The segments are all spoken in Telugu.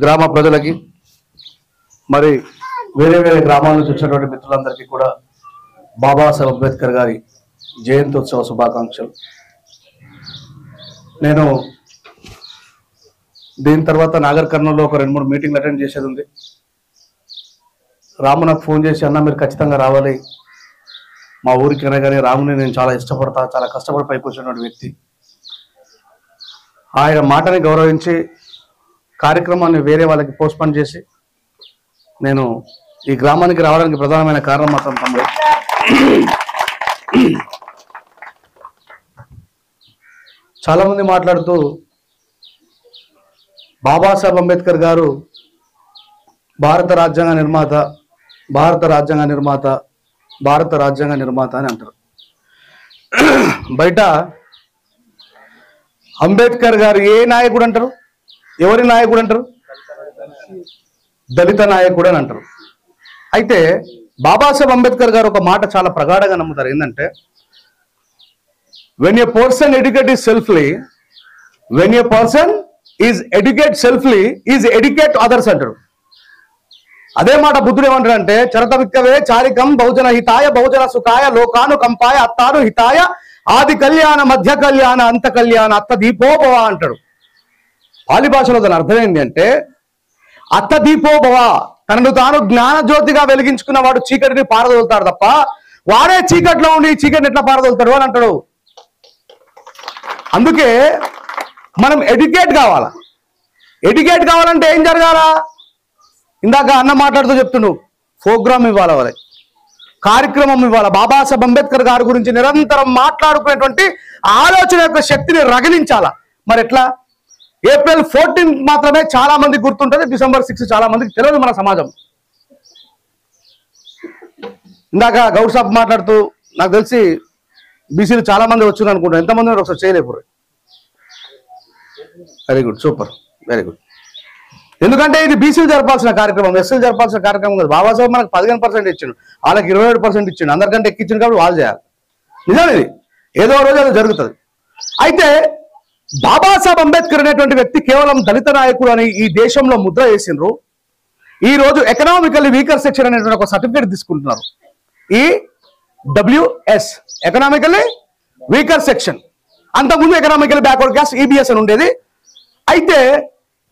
గ్రామ ప్రజలకి మరి వేరే వేరే గ్రామాల నుంచి వచ్చినటువంటి మిత్రులందరికీ కూడా బాబాసాహెబ్ అంబేద్కర్ గారి జయంత్యోత్సవ శుభాకాంక్షలు. నేను దీని తర్వాత నాగర్ కర్నూలులో ఒక 2-3 మీటింగ్లు అటెండ్ చేసేది ఉంది. రాము నాకు ఫోన్ చేసి, అన్న మీరు ఖచ్చితంగా రావాలి మా ఊరికి అనగానే, రాముని నేను చాలా ఇష్టపడతా, చాలా కష్టపడి పైకి వచ్చినటువంటి వ్యక్తి. ఆయన మాటని గౌరవించి కార్యక్రమాన్ని వేరే వాళ్ళకి పోస్ట్పోన్ చేసి నేను ఈ గ్రామానికి రావడానికి ప్రధానమైన కారణం మాత్రం తమ్ముడు. చాలా మంది మాట్లాడుతూ బాబాసాహెబ్ అంబేద్కర్ గారు భారత రాజ్యాంగ నిర్మాత, భారత రాజ్యాంగ నిర్మాత, భారత రాజ్యాంగ నిర్మాత అని అంటారు. బయట అంబేద్కర్ గారు ఏ నాయకుడు అంటారు? ఎవరి నాయకుడు అంటారు? దళిత నాయకుడు అని అంటారు. అయితే బాబాసాహెబ్ అంబేద్కర్ గారు ఒక మాట చాలా ప్రగాఢంగా నమ్ముతారు. ఏంటంటే, when a person educates selfly, when a person is educated selfly, is educate others అంటారు. అదే మాట బుద్ధుడు ఏమంటాడంటే, చరత విక్కవే చారికం బహుజన హితాయ బహుజన సుఖాయ లోకాను కంపాయ అత్తాను హితాయ ఆది కళ్యాణ మధ్య కళ్యాణ అంత కళ్యాణ అత్త దీపోభవ అంటాడు. పాలి భాషలో దాని అర్థం ఏంటి అంటే, అత్త దీపోభవ, తనను తాను జ్ఞాన జ్యోతిగా వెలిగించుకున్న వాడు చీకటిని పారదోలుతాడు తప్ప వాడే చీకట్లో ఉండి చీకటిని ఎట్లా పారదోలుతాడు అని అంటాడు. అందుకే మనం ఎడ్యుకేట్ కావాలా. ఎడ్యుకేట్ కావాలంటే ఏం జరగాలా? ఇందాక అన్న మాట్లాడుతూ చెప్తున్నావు, ప్రోగ్రామ్ ఇవ్వాలి, వాళ్ళకి కార్యక్రమం ఇవ్వాలి. బాబాసాహెబ్ అంబేద్కర్ గారి గురించి నిరంతరం మాట్లాడుకునేటువంటి ఆలోచన యొక్క శక్తిని రగిలించాలా. మరి ఎట్లా? ఏప్రిల్ 14 మాత్రమే చాలా మందికి గుర్తుంటుంది, డిసెంబర్ 6 చాలా మందికి తెలియదు మన సమాజం. ఇందాక గౌడ్ సాబ్ మాట్లాడుతూ నాకు తెలిసి బీసీలు చాలా మంది వచ్చింది అనుకుంటారు. ఎంతమంది ఒకసారి చేయలేకపోరు. Very good, super, very good. ఎందుకంటే ఇది బీసీలు జరపాల్సిన కార్యక్రమం, ఎస్సీలు జరపాల్సిన కార్యక్రమం కాదు. బాబాసాహెబ్ మనకు 15% ఇచ్చిండు, వాళ్ళకి 27% ఇచ్చిండు, అందరికంటే ఎక్కించింది కాబట్టి వాళ్ళు చేయాలి. నిజం ఇది, ఏదో రోజు అది జరుగుతుంది. అయితే బాబాసాహెబ్ అంబేద్కర్ అనేటువంటి వ్యక్తి కేవలం దళిత నాయకుడు అని ఈ దేశంలో ముద్ర వేసిండ్రు. ఈ రోజు ఎకనామికల్లీ వీకర్ సెక్షన్ అనేటువంటి ఒక సర్టిఫికేట్ తీసుకుంటున్నారు. ఈ WS ఎకనామికల్లీ వీకర్ సెక్షన్. అంతకుముందు ఎకనామికల్లీ బ్యాక్వర్డ్ క్లాస్ EBS అని ఉండేది. అయితే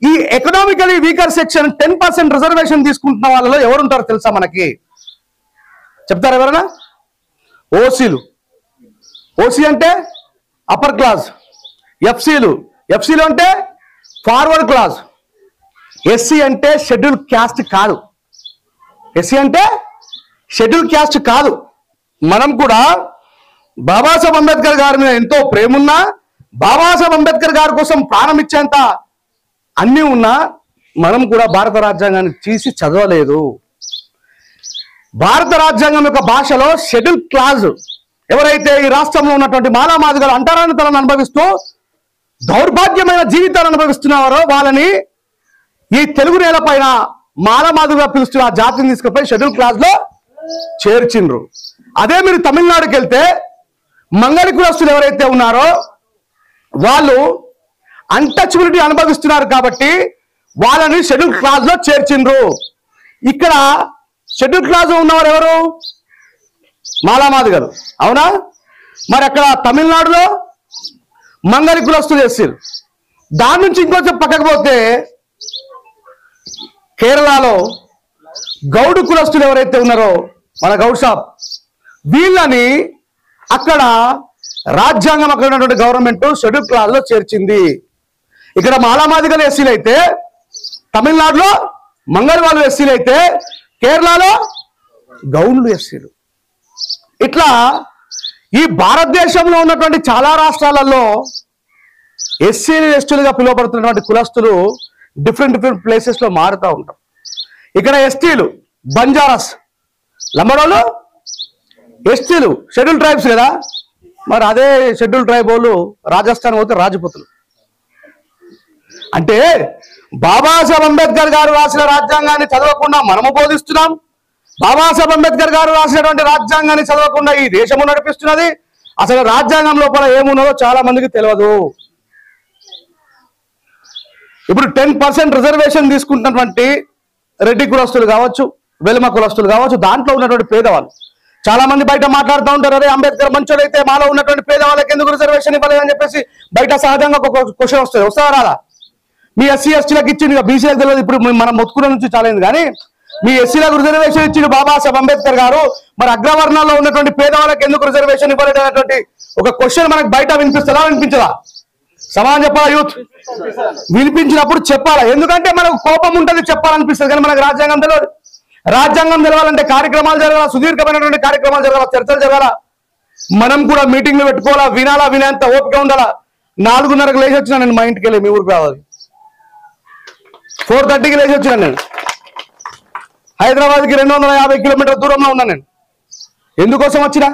ఈ ఎకనామికల్లీ వీకర్ సెక్షన్ 10% రిజర్వేషన్ తీసుకుంటున్న వాళ్ళలో ఎవరుంటారో తెలుసా మనకి? చెప్తారా ఎవరైనా? ఓసీలు. ఓసీ అంటే అప్పర్ క్లాస్. ఎఫ్సీలు అంటే ఫార్వర్డ్ క్లాస్. ఎస్సీ అంటే షెడ్యూల్ క్యాస్ట్ కాదు. ఎస్సీ అంటే షెడ్యూల్ క్యాస్ట్ కాదు. మనం కూడా బాబాసాహెబ్ అంబేద్కర్ గారి మీద ఎంతో ప్రేమ ఉన్నా, బాబాసాహెబ్ అంబేద్కర్ గారి కోసం ప్రాణం ఇచ్చేంత అన్నీ ఉన్నా మనం కూడా భారత రాజ్యాంగాన్ని తీసి చదవలేదు. భారత రాజ్యాంగం యొక్క భాషలో షెడ్యూల్ క్లాజ్ ఎవరైతే ఈ రాష్ట్రంలో ఉన్నటువంటి మాలామాదిగలు అంటరాని తలను అనుభవిస్తూ దౌర్భాగ్యమైన జీవితాలు అనుభవిస్తున్నారో వాళ్ళని ఈ తెలుగు నేల పైన మాలామాదిగా పిలుస్తున్న ఆ జాతిని తీసుకుపోయి షెడ్యూల్ క్లాజ్ లో చేర్చిండ్రు. అదే మీరు తమిళనాడుకి వెళ్తే మంగళి కులస్తులు ఎవరైతే ఉన్నారో వాళ్ళు అన్టచబిలిటీ అనుభవిస్తున్నారు కాబట్టి వాళ్ళని షెడ్యూల్ క్లాజ్ లో చేర్చిండ్రు. ఇక్కడ షెడ్యూల్ క్లాజ్ లో ఉన్నవారు ఎవరు? మాలామాదిగలు, అవునా? మరి అక్కడ తమిళనాడులో మంగళి కులస్తులు చేస్తారు. దాని నుంచి ఇంకొంచెం పక్కకు పోతే కేరళలో గౌడు కులస్తులు ఎవరైతే ఉన్నారో మన గౌడ్ సాబ్, వీళ్ళని అక్కడ రాజ్యాంగం, అక్కడ ఉన్నటువంటి గవర్నమెంట్ షెడ్యూల్ క్లాజ్ లో చేర్చింది. ఇక్కడ మాలామాదిగలు ఎస్సీలు అయితే, తమిళనాడులో మంగళి వాళ్ళు ఎస్సీలు అయితే, కేరళలో గౌండ్లు ఎస్సీలు. ఇట్లా ఈ భారతదేశంలో ఉన్నటువంటి చాలా రాష్ట్రాలలో ఎస్సీలు ఎస్టీలుగా పిలువబడుతున్నటువంటి కులస్తులు డిఫరెంట్ ప్లేసెస్ లో మారుతూ ఉంటారు. ఇక్కడ ఎస్టీలు బంజారాస్, లంబడోళ్ళు ఎస్టీలు షెడ్యూల్ ట్రైబ్స్ కదా. మరి అదే షెడ్యూల్ ట్రైబ్ వాళ్ళు రాజస్థాన్ పోతే రాజపుతులు. అంటే బాబాసాహెబ్ అంబేద్కర్ గారు రాసిన రాజ్యాంగాన్ని చదవకుండా మనము బోధిస్తున్నాం. బాబాసాహెబ్ అంబేద్కర్ గారు రాసినటువంటి రాజ్యాంగాన్ని చదవకుండా ఈ దేశము నడిపిస్తున్నది. అసలు రాజ్యాంగం లోపల ఏమున్నదో చాలా మందికి తెలియదు. ఇప్పుడు 10% రిజర్వేషన్ తీసుకుంటున్నటువంటి రెడ్డి కులస్తులు కావచ్చు, వెలుమ కులస్తులు కావచ్చు, దాంట్లో ఉన్నటువంటి పేదవాళ్ళు చాలా మంది బయట మాట్లాడుతూ ఉంటారు, అరే అంబేద్కర్ మంచోడైతే మాలో ఉన్నటువంటి పేదవాళ్ళకి ఎందుకు రిజర్వేషన్ ఇవ్వలేదని చెప్పేసి బయట సహజంగా ఒక క్వశ్చన్ వస్తుంది. వస్తారా రాదా? మీ ఎస్సీ ఎస్టీలకు ఇచ్చింది, బీసీలకు తెలియదు, ఇప్పుడు మనం మొత్తుకున్న నుంచి చాలైంది, కానీ మీ ఎస్సీలకు రిజర్వేషన్ ఇచ్చింది బాబాసాహెబ్ అంబేద్కర్ గారు, మరి అగ్రవర్ణాల్లో ఉన్నటువంటి పేదవాళ్ళకి ఎందుకు రిజర్వేషన్ ఇవ్వలేదు అనేటువంటి ఒక క్వశ్చన్ మనకు బయట వినిపిస్తుందా, వినిపించదా? సమాధానం చెప్పాలా యూత్? వినిపించినప్పుడు చెప్పాలా, ఎందుకంటే మనకు కోపం ఉంటుంది, చెప్పాలనిపిస్తుంది, కానీ మనకు రాజ్యాంగం తెలియదు. రాజ్యాంగం తెలవాలంటే కార్యక్రమాలు జరగాల, సుదీర్ఘమైనటువంటి కార్యక్రమాలు జరగాల, చర్చలు జరగాల, మనం కూడా మీటింగ్లు పెట్టుకోవాలా, వినాలా, వినేంత ఓపిక ఉండాలా. 4:30కు లేచి వచ్చినా నేను మా ఇంటికి వెళ్ళి మీ ఊరికి రావాలి, 4:30కి లేచి వచ్చినా నేను. హైదరాబాద్కి 250 కిలోమీటర్ల దూరంలో ఉన్నా నేను. ఎందుకోసం వచ్చినా?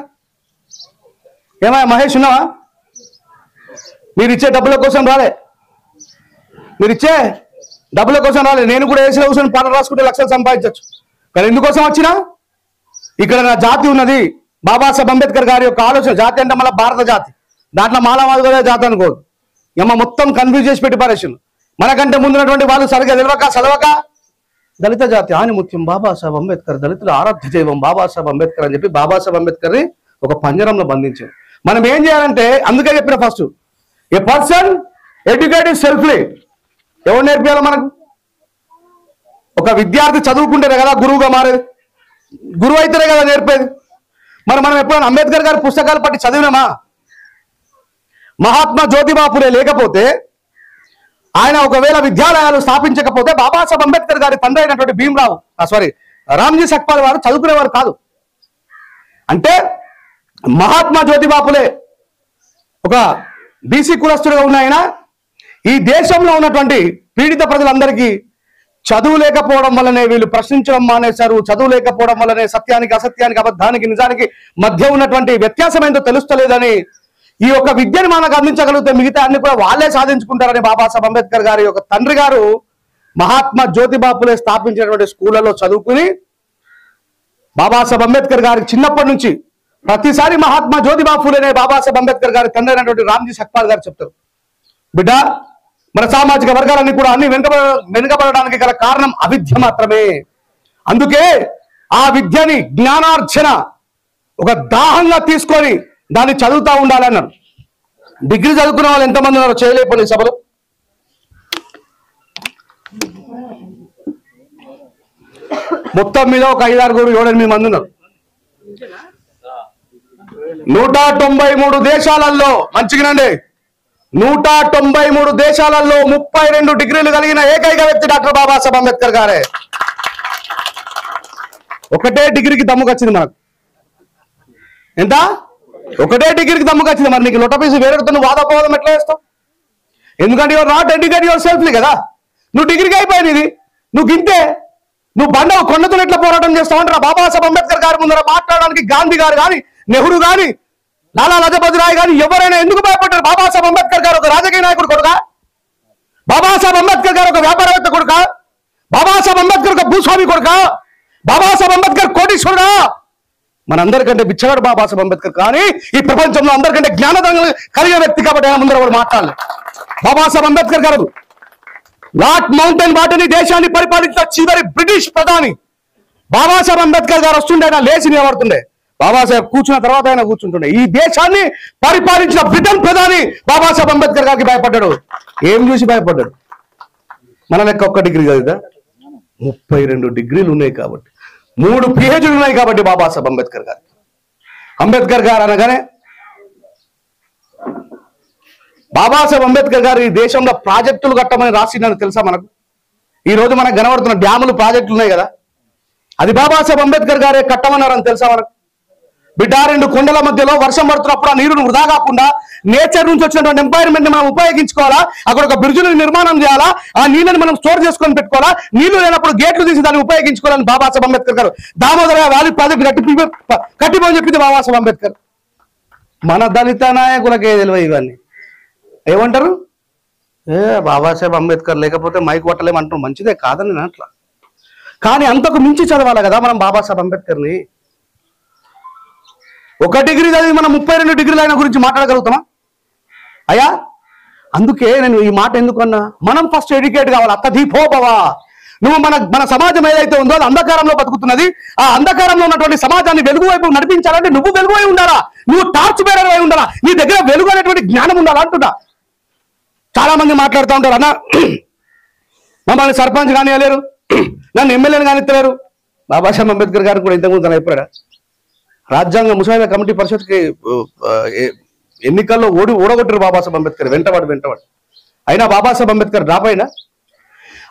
ఏమయ్యా మహేష్ ఉన్నావా? మీరు ఇచ్చే డబ్బుల కోసం రాలే, మీరు ఇచ్చే డబ్బుల కోసం రాలే. నేను కూడా ఏసీలో కూర్చొని పాటలు రాసుకుంటే లక్షలు సంపాదించవచ్చు, కానీ ఎందుకోసం వచ్చినా? ఇక్కడ నా జాతి ఉన్నది, బాబాసాహెబ్ అంబేద్కర్ గారి యొక్క ఆలోచన. జాతి అంటే మళ్ళీ భారత జాతి, దాంట్లో మాలామాదిగా జాతి అనుకోదు. ఏమో మొత్తం కన్ఫ్యూజ్ చేసి పెట్టి పారేసిండు. మనకంటే ముందున్నటువంటి వాళ్ళు సరిగ్గా తెలియక చదవక దళిత జాతి ఆనిముత్యం బాబాసాహెబ్ అంబేద్కర్, దళితుల ఆరాధ్య దైవం బాబాసాహెబ్ అంబేద్కర్ అని చెప్పి బాబాసాహెబ్ అంబేద్కర్ని ఒక పంజరంలో బంధించారు. మనం ఏం చేయాలంటే, అందుకే చెప్పిన ఫస్ట్, ఏ పర్సన్ ఎడ్యుకేటెడ్ సెల్ఫ్లీ. ఎవరు నేర్పించాలి మనకు? ఒక విద్యార్థి చదువుకుంటేనే కదా గురువుగా మారేది, గురువు అయితేనే కదా నేర్పేది. మరి మనం ఎప్పుడైనా అంబేద్కర్ గారి పుస్తకాలు పట్టి చదివినామా? మహాత్మా జ్యోతిబా ఫులే లేకపోతే, ఆయన ఒకవేళ విద్యాలయాలు స్థాపించకపోతే బాబాసాహెబ్ అంబేద్కర్ గారి తండ్రి అయినటువంటి భీమరావు రామ్జీ సక్పాల్ వారు చదువుకునేవారు కాదు. అంటే మహాత్మా జ్యోతిబా ఫులే ఒక బీసీ కులస్తుడుగా ఉన్న ఆయన ఈ దేశంలో ఉన్నటువంటి పీడిత ప్రజలందరికీ చదువు లేకపోవడం వల్లనే వీళ్ళు ప్రశ్నించడం మానేశారు, చదువు లేకపోవడం వల్లనే సత్యానికి అసత్యానికి అబద్ధానికి నిజానికి మధ్య ఉన్నటువంటి వ్యత్యాసం ఏంటో తెలుస్తలేదని, ఈ యొక్క విద్యను మనకు అందించగలిగితే మిగతా అన్ని కూడా వాళ్ళే సాధించుకుంటారని బాబాసాహెబ్ అంబేద్కర్ గారి యొక్క తండ్రి గారు మహాత్మా జ్యోతిబా ఫులే స్థాపించినటువంటి స్కూళ్లలో చదువుకుని, బాబాసాహెబ్ అంబేద్కర్ గారికి చిన్నప్పటి నుంచి ప్రతిసారి మహాత్మా జ్యోతిబా ఫులేనే బాబాసాహెబ్ అంబేద్కర్ గారి తండ్రి అయినటువంటి రామ్జీ సక్పాల్ గారు చెప్తారు, బిడ్డ మన సామాజిక వర్గాలన్నీ కూడా అన్ని వెనుకబడడానికి గల కారణం అవిద్య మాత్రమే. అందుకే ఆ విద్యని జ్ఞానార్జన ఒక దాహంగా తీసుకొని దాన్ని చదువుతా ఉండాలన్నారు. డిగ్రీ చదువుకున్న వాళ్ళు ఎంతమంది ఉన్నారో చేయలేకపోయిన సభలో? మొత్తం మీద ఒక 5-6-7-8 మంది ఉన్నారు. 193 దేశాలలో, మంచిగానండి, 193 దేశాలలో 32 డిగ్రీలు కలిగిన ఏకైక వ్యక్తి డాక్టర్ బాబాసాహెబ్ అంబేద్కర్ గారే. ఒకటే డిగ్రీకి దమ్ముకొచ్చింది మనకు. ఎంత? ఒకటే డిగ్రీకి దమ్ముకొచ్చింది. మరి నీకు లొట్టపీసి వేరేతో నువ్వు వాదోపవాదం ఎట్లా చేస్తావు? ఎందుకంటే యువర్ నాట్ ఎడ్యుకేట్ యువర్ సెల్ఫ్లీ కదా. నువ్వు డిగ్రీకి అయిపోయింది, ఇది నువ్వు గింతే, నువ్వు బండవు కొండతో ఎట్లా పోరాటం చేస్తావు? బాబాసాహెబ్ అంబేద్కర్ గారి ముందర మాట్లాడడానికి గాంధీ గారు కానీ, నెహ్రూ కానీ, లాలా లజపతి రాయ్ కానీ ఎవరైనా ఎందుకు భయపడ్డారు? బాబాసాహెబ్ అంబేద్కర్ గారు ఒక రాజకీయ నాయకుడు కొడుక? బాబాసాహెబ్ అంబేద్కర్ గారు ఒక వ్యాపారవేత్త కొడుక? బాబాసాహెబ్ అంబేద్కర్ ఒక భూస్వామి కొడుక? బాబాసాహెబ్ అంబేద్కర్ కోటీశ్వరుడా? మనందరికంటే బిచ్చగాడు బాబాసాహెబ్ అంబేద్కర్, కానీ ఈ ప్రపంచంలో అందరికంటే జ్ఞానోదయం కలిగిన వ్యక్తి కాబట్టి ఆయన ముందర వాళ్ళు మాట్లాడలేదు. బాబాసాహెబ్ అంబేద్కర్ గారు లార్డ్ మౌంటైన్ బాటనీ దేశాన్ని పరిపాలించిన చివరి బ్రిటిష్ ప్రధాని. బాబాసాహెబ్ అంబేద్కర్ గారు వస్తుండే ఆయన లేచి నిలబడుతుండే, బాబాసాహెబ్ కూర్చున్న తర్వాత ఆయన కూర్చుంటుండే. ఈ దేశాన్ని పరిపాలించిన బ్రిటన్ ప్రధాని బాబాసాహెబ్ అంబేద్కర్ గారికి భయపడ్డాడు. ఏం చూసి భయపడ్డాడు? మన లెక్క ఒక్క డిగ్రీ కదా, 32 డిగ్రీలు ఉన్నాయి కాబట్టి, 3 PhDలు ఉన్నాయి కాబట్టి బాబాసాహెబ్ అంబేద్కర్ గారు. అంబేద్కర్ గారు అనగానే బాబాసాహెబ్ అంబేద్కర్ గారు ఈ దేశంలో ప్రాజెక్టులు కట్టమని రాసిందని తెలుసా మనకు? ఈ రోజు మనకు కనబడుతున్న డ్యాములు ప్రాజెక్టులు ఉన్నాయి కదా, అది బాబాసాహెబ్ అంబేద్కర్ గారే కట్టమన్నారని తెలుసా మనకు? బిడ్డ, 2 కొండల మధ్యలో వర్షం పడుతున్నప్పుడు ఆ నీరును వృధా కాకుండా నేచర్ నుంచి వచ్చినటువంటి ఎంపైర్మెంట్ మనం ఉపయోగించుకోవాలా, అక్కడ ఒక బ్రిడ్జ్ని నిర్మాణం చేయాలా, ఆ నీళ్ళని మనం స్టోర్ చేసుకొని పెట్టుకోవాలా, నీళ్లు లేనప్పుడు గేట్లు తీసి దాన్ని ఉపయోగించుకోవాలని బాబాసాహెబ్ అంబేద్కర్ గారు దామోదర వ్యాలీ ప్రాజెక్ట్ కట్టిపోని చెప్పింది బాబాసాహెబ్ అంబేద్కర్. మన దళిత నాయకులకే తెలియదు ఇవన్నీ. ఏమంటారు? బాబాసాహెబ్ అంబేద్కర్ లేకపోతే మైక్ కొట్టలేమంటారు. మంచిదే కాదని నేను అట్లా, కానీ అంతకు మించి చదవాలి కదా మనం బాబాసాహెబ్ అంబేద్కర్ని. 1 డిగ్రీ చదివి మనం 32 డిగ్రీలు ఆయన గురించి మాట్లాడగలుగుతామా? అయ్యా అందుకే నేను ఈ మాట ఎందుకన్నా, మనం ఫస్ట్ ఎడ్యుకేట్ కావాలి. అత్తదీపోభవ. నువ్వు మన సమాజం ఏదైతే ఉందో అది అంధకారంలో బతుకుతున్నది. ఆ అంధకారంలో ఉన్నటువంటి సమాజాన్ని వెలుగు వైపు నడిపించాలంటే నువ్వు వెలుగు అయి ఉండాలా, నువ్వు టార్చ్ బేరర్ అయి ఉండాలా, నీ దగ్గర వెలుగు అనేటువంటి జ్ఞానం ఉండాలా అంటున్నా. చాలా మంది మాట్లాడుతూ ఉంటారు, అన్న మమ్మల్ని సర్పంచ్ కానివ్వలేరు, నన్ను ఎమ్మెల్యేని కానివ్వలేరు. బాబాసాహెబ్ అంబేద్కర్ గారు కూడా ఇంతకుముందు తను చెప్పాడు, రాజ్యాంగ ముసాయిదా కమిటీ పరిషత్కి ఎన్నికల్లో ఓడగొట్టారు బాబాసాహెబ్ అంబేద్కర్ వెంటవాడు. అయినా బాబాసాహెబ్ అంబేద్కర్ డ్రాప్ అయినా.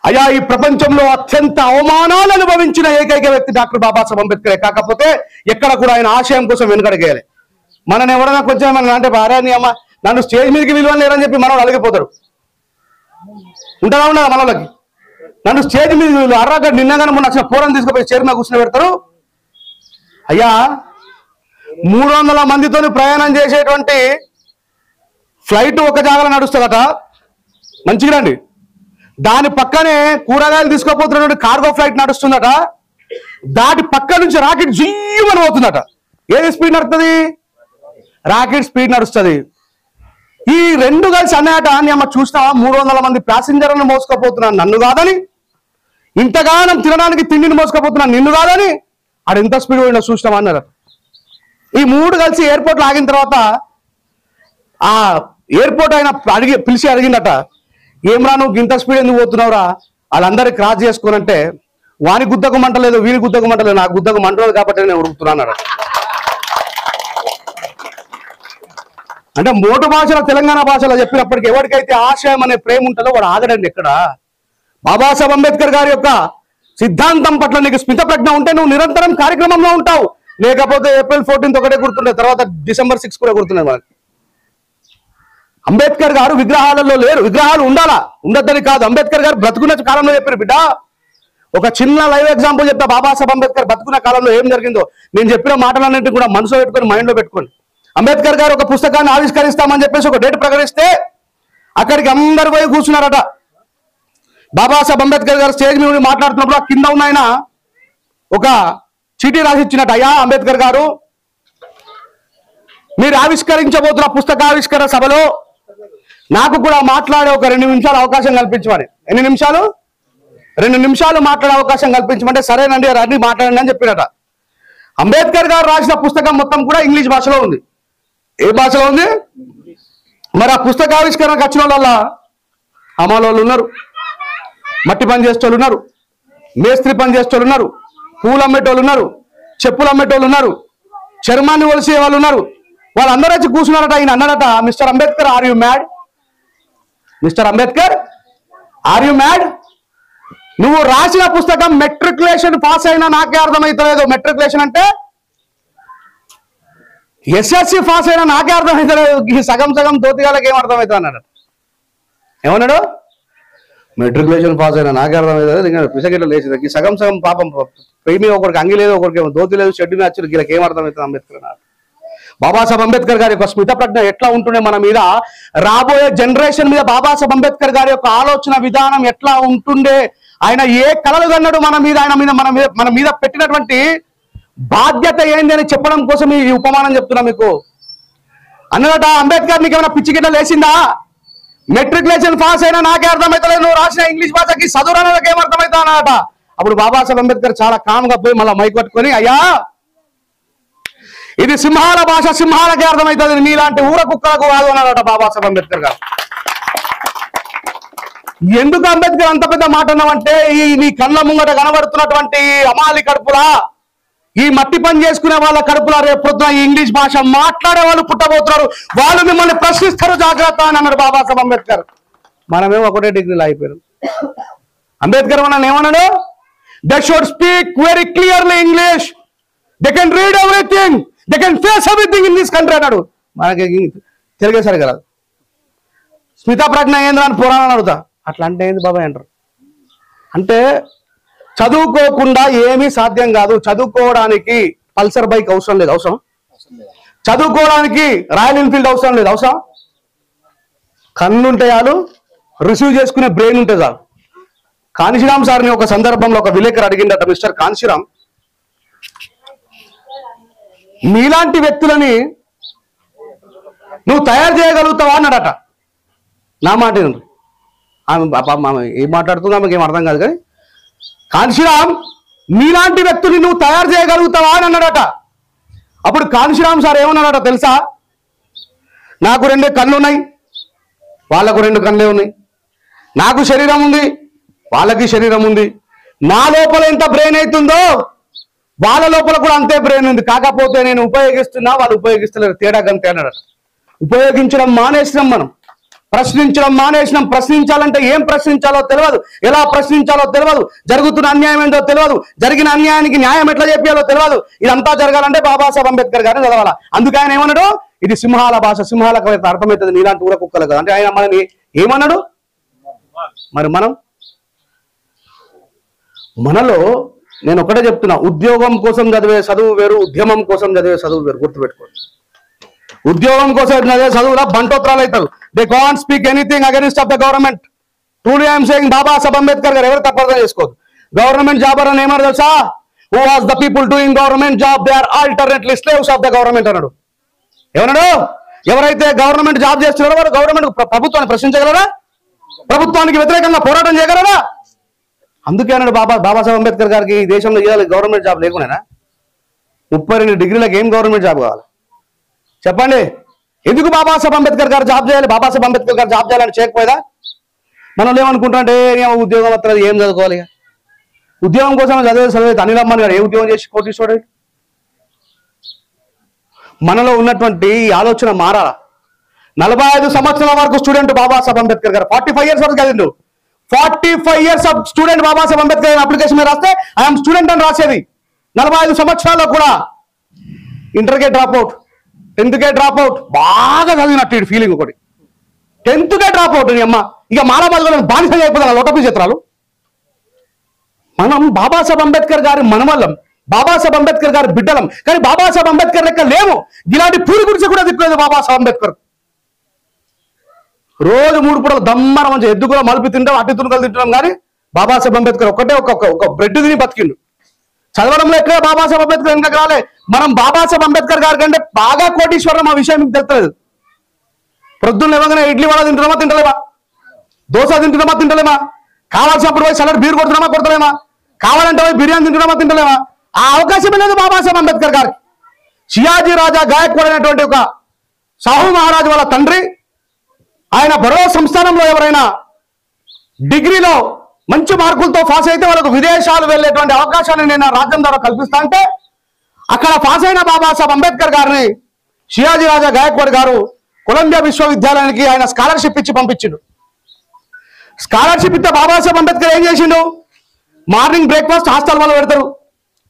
అయ్యా, ఈ ప్రపంచంలో అత్యంత అవమానాలు అనుభవించిన ఏకైక వ్యక్తి డాక్టర్ బాబాసాహెబ్ అంబేద్కరే. కాకపోతే ఎక్కడ కూడా ఆయన ఆశయం కోసం వెనుకడగేయాలి. మనని ఎవరైనా కొంచెం ఏమన్నా అంటే భార్యాని అమ్మ నన్ను స్టేజ్ మీదకి విలువని లేరని చెప్పి మనవాడు అలిగిపోతారు. ఉంటుందా ఉండదా మనోళ్ళకి? నన్ను స్టేజ్ మీద అర్రాక నిన్నగానే మొన్న వచ్చిన పోరని తీసుకుపోయి చైర్ మీద కూర్చొని పెడతారు. అయ్యా, 300 మందితో ప్రయాణం చేసేటువంటి ఫ్లైట్ ఒక జాగాలో నడుస్తుందట, మంచిగా రండి. దాని పక్కనే కూరగాయలు తీసుకోపోతున్నటువంటి కార్గో ఫ్లైట్ నడుస్తుందట, దాటి పక్క నుంచి రాకెట్ జీవనం అవుతుందట. ఏది స్పీడ్ నడుస్తుంది? రాకెట్ స్పీడ్ నడుస్తుంది. ఈ రెండు కలిసి అన్నాయట అని అమ్మ చూసినావా? 300 మంది ప్యాసింజర్లను మోసుకపోతున్నాను నన్ను కాదని, ఇంతగానం తినడానికి తిండిని మోసుకపోతున్నాను నిన్ను కాదని, ఆడు ఎంత స్పీడ్ పోయినా చూసినావా అన్నారు. ఈ 3 కలిసి ఎయిర్పోర్ట్లో ఆగిన తర్వాత ఆ ఎయిర్పోర్ట్ ఆయన పిలిచి అడిగిందట, ఏమ్రా నువ్వు ఇంత స్పీడ్ ఎందుకు పోతున్నావురా, వాళ్ళందరినీ క్రాస్ చేసుకోనంటే వాని గుద్దకు మంటలేదు, వీని గుద్దకు మంటలేదు, నాకు గుద్దకు మంటలేదు కాబట్టి నేను ఉడుకుతున్నాను. అంటే మోటు భాషలో తెలంగాణ భాషలో చెప్పినప్పటికీ ఎవరికైతే ఆశయం అనే ప్రేమ ఉంటుందో వాడు ఆగడండి ఎక్కడ. బాబాసాహెబ్ అంబేద్కర్ గారి యొక్క సిద్ధాంతం పట్ల నీకు స్మిత ప్రజ్ఞ ఉంటే నువ్వు నిరంతరం కార్యక్రమంలో ఉంటావు. లేకపోతే ఏప్రిల్ 14 ఒకటే గుర్తుండే, తర్వాత December 6 కూడా గుర్తున్నాయి మనకి. అంబేద్కర్ గారు విగ్రహాలలో లేరు, విగ్రహాలు ఉండాలా, ఉండొద్దని కాదు. అంబేద్కర్ గారు బ్రతుకున్న కాలంలో చెప్పారు బిడ్డ. ఒక చిన్న లైవ్ ఎగ్జాంపుల్ చెప్తా. బాబాసాహెబ్ అంబేద్కర్ బతుకున్న కాలంలో ఏం జరిగిందో నేను చెప్పిన మాటలన్నింటినీ కూడా మనసులో పెట్టుకొని మైండ్లో పెట్టుకోండి. అంబేద్కర్ గారు ఒక పుస్తకాన్ని ఆవిష్కరిస్తామని చెప్పేసి ఒక డేట్ ప్రకటిస్తే అక్కడికి అందరు పోయి కూర్చున్నారట. బాబాసాహెబ్ అంబేద్కర్ గారు స్టేజ్ మీద మాట్లాడుతున్నప్పుడు ఆ కింద ఉన్న ఆయన ఒక చీటీ రాసి ఇచ్చినట్టు, అయ్యా అంబేద్కర్ గారు మీరు ఆవిష్కరించబోతున్న పుస్తకావిష్కరణ సభలో నాకు కూడా మాట్లాడే ఒక 2 నిమిషాలు అవకాశం కల్పించమని. ఎన్ని నిమిషాలు? 2 నిమిషాలు మాట్లాడే అవకాశం కల్పించమంటే సరేనండి రండి మాట్లాడండి అని చెప్పినట. అంబేద్కర్ గారు రాసిన పుస్తకం మొత్తం కూడా ఇంగ్లీష్ భాషలో ఉంది. ఏ భాషలో ఉంది? మరి ఆ పుస్తకావిష్కరణకు వచ్చిన వాళ్ళ అమలోళ్ళు ఉన్నారు, మట్టి పని చేసేటోళ్ళు ఉన్నారు, మేస్త్రి పని చేసేటోళ్ళు ఉన్నారు, పూలు అమ్మేటోళ్ళు ఉన్నారు, చెప్పులు అమ్మేటోళ్ళు ఉన్నారు, చర్మాన్ని ఒలిసే వాళ్ళు ఉన్నారు. వాళ్ళందరూ వచ్చి కూర్చున్నారట. ఈయన అన్నారట, mister Ambedkar are you mad? Mister Ambedkar are you mad? నువ్వు రాసిన పుస్తకం మెట్రికులేషన్ పాస్ అయినా నాకే అర్థమవుతలేదు. మెట్రికులేషన్ అంటే SSC పాస్ అయినా నాకే అర్థమవుతలేదు. ఈ సగం తోతిగాళ్ళకి ఏం అర్థమవుతుంది అన్నాడు. ఏమన్నాడు? మెట్రికులేషన్ పాస్ అయినా నాకే అర్థమవుతుంది, ఇంకా పిసగిట్లో లేచింది. ఈ సగం పాపం ప్రేమి ఒకరికి అంగి లేదు, ఒకరికి ఏమో దోతి లేదు, షెడ్యూల్ నచ్చారు, వీళ్ళకి ఏం అర్థమవుతుంది అంబేద్కర్ అన్నాడు. బాబాసాహెబ్ అంబేద్కర్ గారి యొక్క స్మిత ప్రజ్ఞ ఎట్లా ఉంటుండే మన మీద, రాబోయే జనరేషన్ మీద బాబాసాహెబ్ అంబేద్కర్ గారి యొక్క ఆలోచన విధానం ఎట్లా ఉంటుండే, ఆయన ఏ కలలు కన్నాడు మన మీద, ఆయన మీద మన మీద పెట్టినటువంటి బాధ్యత ఏంది అని చెప్పడం కోసం ఈ ఉపమానం చెప్తున్నా మీకు. అన్నదట, అంబేద్కర్ నీకు ఏమైనా పిచ్చి గిట్ల లేచిందా? మెట్రికులేషన్ పాస్ అయినా నాకే అర్థమవుతలేదు, నువ్వు రాసిన ఇంగ్లీష్ భాషకి చదువురానికి ఏమర్థమవుతా అన్నదట. అప్పుడు బాబాసాహెబ్ అంబేద్కర్ చాలా కామ్గా పోయి మళ్ళీ మైక్ పట్టుకొని, అయ్యా ఇది సింహాల భాష, సింహాలకే అర్థమవుతుంది, నీలాంటి ఊర కుక్కలకు కాదు అన్నాడట బాబాసాహెబ్ అంబేద్కర్ గారు. ఎందుకు అంబేద్కర్ అంత పెద్ద మాట అన్నావంటే, ఈ నీ కళ్ళ ముంగట కనబడుతున్నటువంటి అమాలి కడుపులా, ఈ మట్టి పని చేసుకునే వాళ్ళ కడుపులా రేపు పొద్దున ఈ ఇంగ్లీష్ భాష మాట్లాడే వాళ్ళు పుట్టబోతున్నారు, వాళ్ళు మిమ్మల్ని ప్రశ్నిస్తారు, జాగ్రత్త అని అన్నాడు బాబాసాహెబ్ అంబేద్కర్. మనమేమో ఒకటే డిగ్రీలో అయిపోయారు. అంబేద్కర్ మనల్ని ఏమన్నాడు? They should speak very clearly English, they can read everything, they can face everything in this country అన్నాడు. మనకి తిరిగేసరి కదా స్మిత ప్రజ్ఞ ఏంద్ర అని పురాణాలు అడుగుతా. అట్లా అంటే ఏంది బాబాయ్ అంటారు. అంటే చదువుకోకుండా ఏమీ సాధ్యం కాదు. చదువుకోవడానికి పల్సర్ బైక్ అవసరం లేదు, అవసరం. చదువుకోవడానికి రాయల్ ఎన్ఫీల్డ్ అవసరం లేదు, అవసరం. కన్నుంటే చాలు, రిసీవ్ చేసుకునే బ్రెయిన్ ఉంటే చాలు. కాన్శీరామ్ సార్ని ఒక సందర్భంలో ఒక విలేకరు అడిగిందట, మిస్టర్ కాన్శీరామ్, మీలాంటి వ్యక్తులని నువ్వు తయారు చేయగలుగుతావా అన్నాడట. నా మాట వినండి. ఆమె ఏం మాట్లాడుతుందో ఆమెకి ఏం అర్థం కాదు. కానీ కాంశీరామ్ నీలాంటి వ్యక్తుని నువ్వు తయారు చేయగలుగుతావా అని అన్నాడట. అప్పుడు కాంశీరామ్ సార్ ఏమన్నాడట తెలుసా? నాకు 2 కళ్ళు ఉన్నాయి, వాళ్ళకు 2 కళ్ళే ఉన్నాయి. నాకు శరీరం ఉంది, వాళ్ళకి శరీరం ఉంది. నా లోపల ఎంత బ్రెయిన్ అవుతుందో వాళ్ళ లోపల కూడా అంతే బ్రెయిన్ ఉంది. కాకపోతే నేను ఉపయోగిస్తున్నా, వాళ్ళు ఉపయోగిస్తలేరు. తేడా గంతే అన్నాడట. ఉపయోగించడం మానేసినాం, మనం ప్రశ్నించడం మానేసినాం. ప్రశ్నించాలంటే ఏం ప్రశ్నించాలో తెలియదు, ఎలా ప్రశ్నించాలో తెలియదు, జరుగుతున్న అన్యాయం ఏంటో తెలియదు, జరిగిన అన్యాయానికి న్యాయం ఎట్లా చెప్పాలో తెలియదు. ఇదంతా జరగాలంటే బాబాసాహెబ్ అంబేద్కర్ గారిని చదవాలా. అందుకే ఆయన ఏమన్నాడు? ఇది సింహాల భాష, సింహాలకు అర్థమవుతుంది, నీలాంటి ఊర కుక్కలు కదా అంటే ఆయన మనని ఏమన్నాడు? మరి మనలో నేను ఒకటే చెప్తున్నా, ఉద్యోగం కోసం చదివే చదువు వేరు, ఉద్యమం కోసం చదివే చదువు వేరు. గుర్తుపెట్టుకోండి. ఉద్యోగం కోసం చదివే చదువులా బంటోత్రాలు అవుతారు. They can't speak anything against of the government. Truly I'm saying Babasaheb Ambedkar గారు ఎవరు తప్పు అర్థం చేసుకోదు. గవర్నమెంట్ జాబర్ అని ఏమన్నా తెలుసా? Who was the people doing government job they are alternately slaves of the government అన్నాడు. ఏమన్నాడు? ఎవరైతే గవర్నమెంట్ జాబ్ చేస్తున్నారో వారు గవర్నమెంట్ ప్రభుత్వాన్ని ప్రశ్నించగలరా? ప్రభుత్వానికి వ్యతిరేకంగా పోరాటం చేయగలరా? అందుకే అన్నాడు బాబాసాహెబ్ అంబేద్కర్ గారికి ఈ దేశంలో గవర్నమెంట్ జాబ్ లేకునేనా? 32 డిగ్రీలకు ఏం గవర్నమెంట్ జాబ్ కావాలి చెప్పండి? ఎందుకు బాబాసాహెబ్ అంబేద్కర్ గారు జాబ్ చేయాలి? బాబాసాహెబ్ అంబేద్కర్ గారు జాబ్ చేయాలని చేయకపోయేదా? మనం ఏమనుకుంటామంటే ఉద్యోగం అత్తలేదు, ఏం చదువుకోవాలి? ఉద్యోగం కోసం చదివే అనిల్ అంబానీ గారు ఏ ఉద్యోగం చేసి కోటీశ్వరుడు? మనలో ఉన్నటువంటి ఆలోచన మారాల. 45 సంవత్సరాల వరకు స్టూడెంట్ బాబాసాహెబ్ అంబేద్కర్ గారు 45 ఇయర్స్ వరకు చదివిండు. 45 years student Babasaheb Ambedkar application మీద రాస్తే ఐఎమ్ స్టూడెంట్ అని రాసేది. 45 సంవత్సరాల్లో కూడా ఇంటర్కే డ్రాప్అవుట్, 10th డ్రాప్అవుట్, బాగా చదివినట్టు ఫీలింగ్ ఒకటి. 10th డ్రాప్అవుట్ నీ అమ్మ. ఇక మాలాబాద్ బానిసగా అయిపోతారు లోటపి చిత్రాలు. మనం బాబాసాహెబ్ అంబేద్కర్ గారి మనవళ్ళం, బాబాసాహెబ్ అంబేద్కర్ గారి బిడ్డలం. కానీ బాబాసాహెబ్ అంబేద్కర్ లెక్క లేము. ఇలాంటి పూరి గురించి కూడా దిక్కులేదు బాబాసాహెబ్ అంబేద్కర్. రోజు 3 పూటలు దమ్మర మంచి ఎద్దు కూడా మలుపు తింటాం, అట్టి తునకలు తింటున్నాం. కానీ బాబాసాహెబ్ అంబేద్కర్ ఒక్కటే ఒక బ్రెడ్ తిని బతికిండు. చదవడంలో ఎక్కడ బాబాసాహెబ్ అంబేద్కర్ ఇంకా రాలే. మనం బాబాసాహెబ్ అంబేద్కర్ గారి కంటే బాగా కోటీశ్వరం. ఆ విషయం మీకు తెలుస్తలేదు. ప్రొద్దున్న లేవగానే ఇడ్లీ వడ తింటున్నామా తింటలేమా? దోశ తింటున్నామా తింటలేమా? కావాల్సినప్పుడు పోయి సలాడ్ బీర్ కొడుతున్నామా కొడతలేమా? కావాలంటే పోయి బిర్యానీ తింటున్నామా తింటలేమా? ఆ అవకాశమే లేదు బాబాసాహెబ్ అంబేద్కర్ గారికి. షియాజీ రాజా గాయక్వాడ్ అనేటువంటి ఒక సాహు మహారాజు వాళ్ళ తండ్రి, ఆయన బరోడా సంస్థానంలో ఎవరైనా డిగ్రీలో మంచి మార్కులతో పాస్ అయితే వాళ్ళకు విదేశాలు వెళ్ళేటువంటి అవకాశాన్ని నేను రాజ్యం ద్వారా కల్పిస్తా అంటే అక్కడ పాస్ అయిన బాబాసాహెబ్ అంబేద్కర్ గారిని షియాజీ రాజా గాయక్వాడ్ గారు కొలంబియా విశ్వవిద్యాలయానికి ఆయన స్కాలర్షిప్ ఇచ్చి పంపించిండు. స్కాలర్షిప్ ఇస్తే బాబాసాహెబ్ అంబేద్కర్ ఏం చేసిండు? మార్నింగ్ బ్రేక్ఫాస్ట్ హాస్టల్ వాళ్ళు పెడతారు,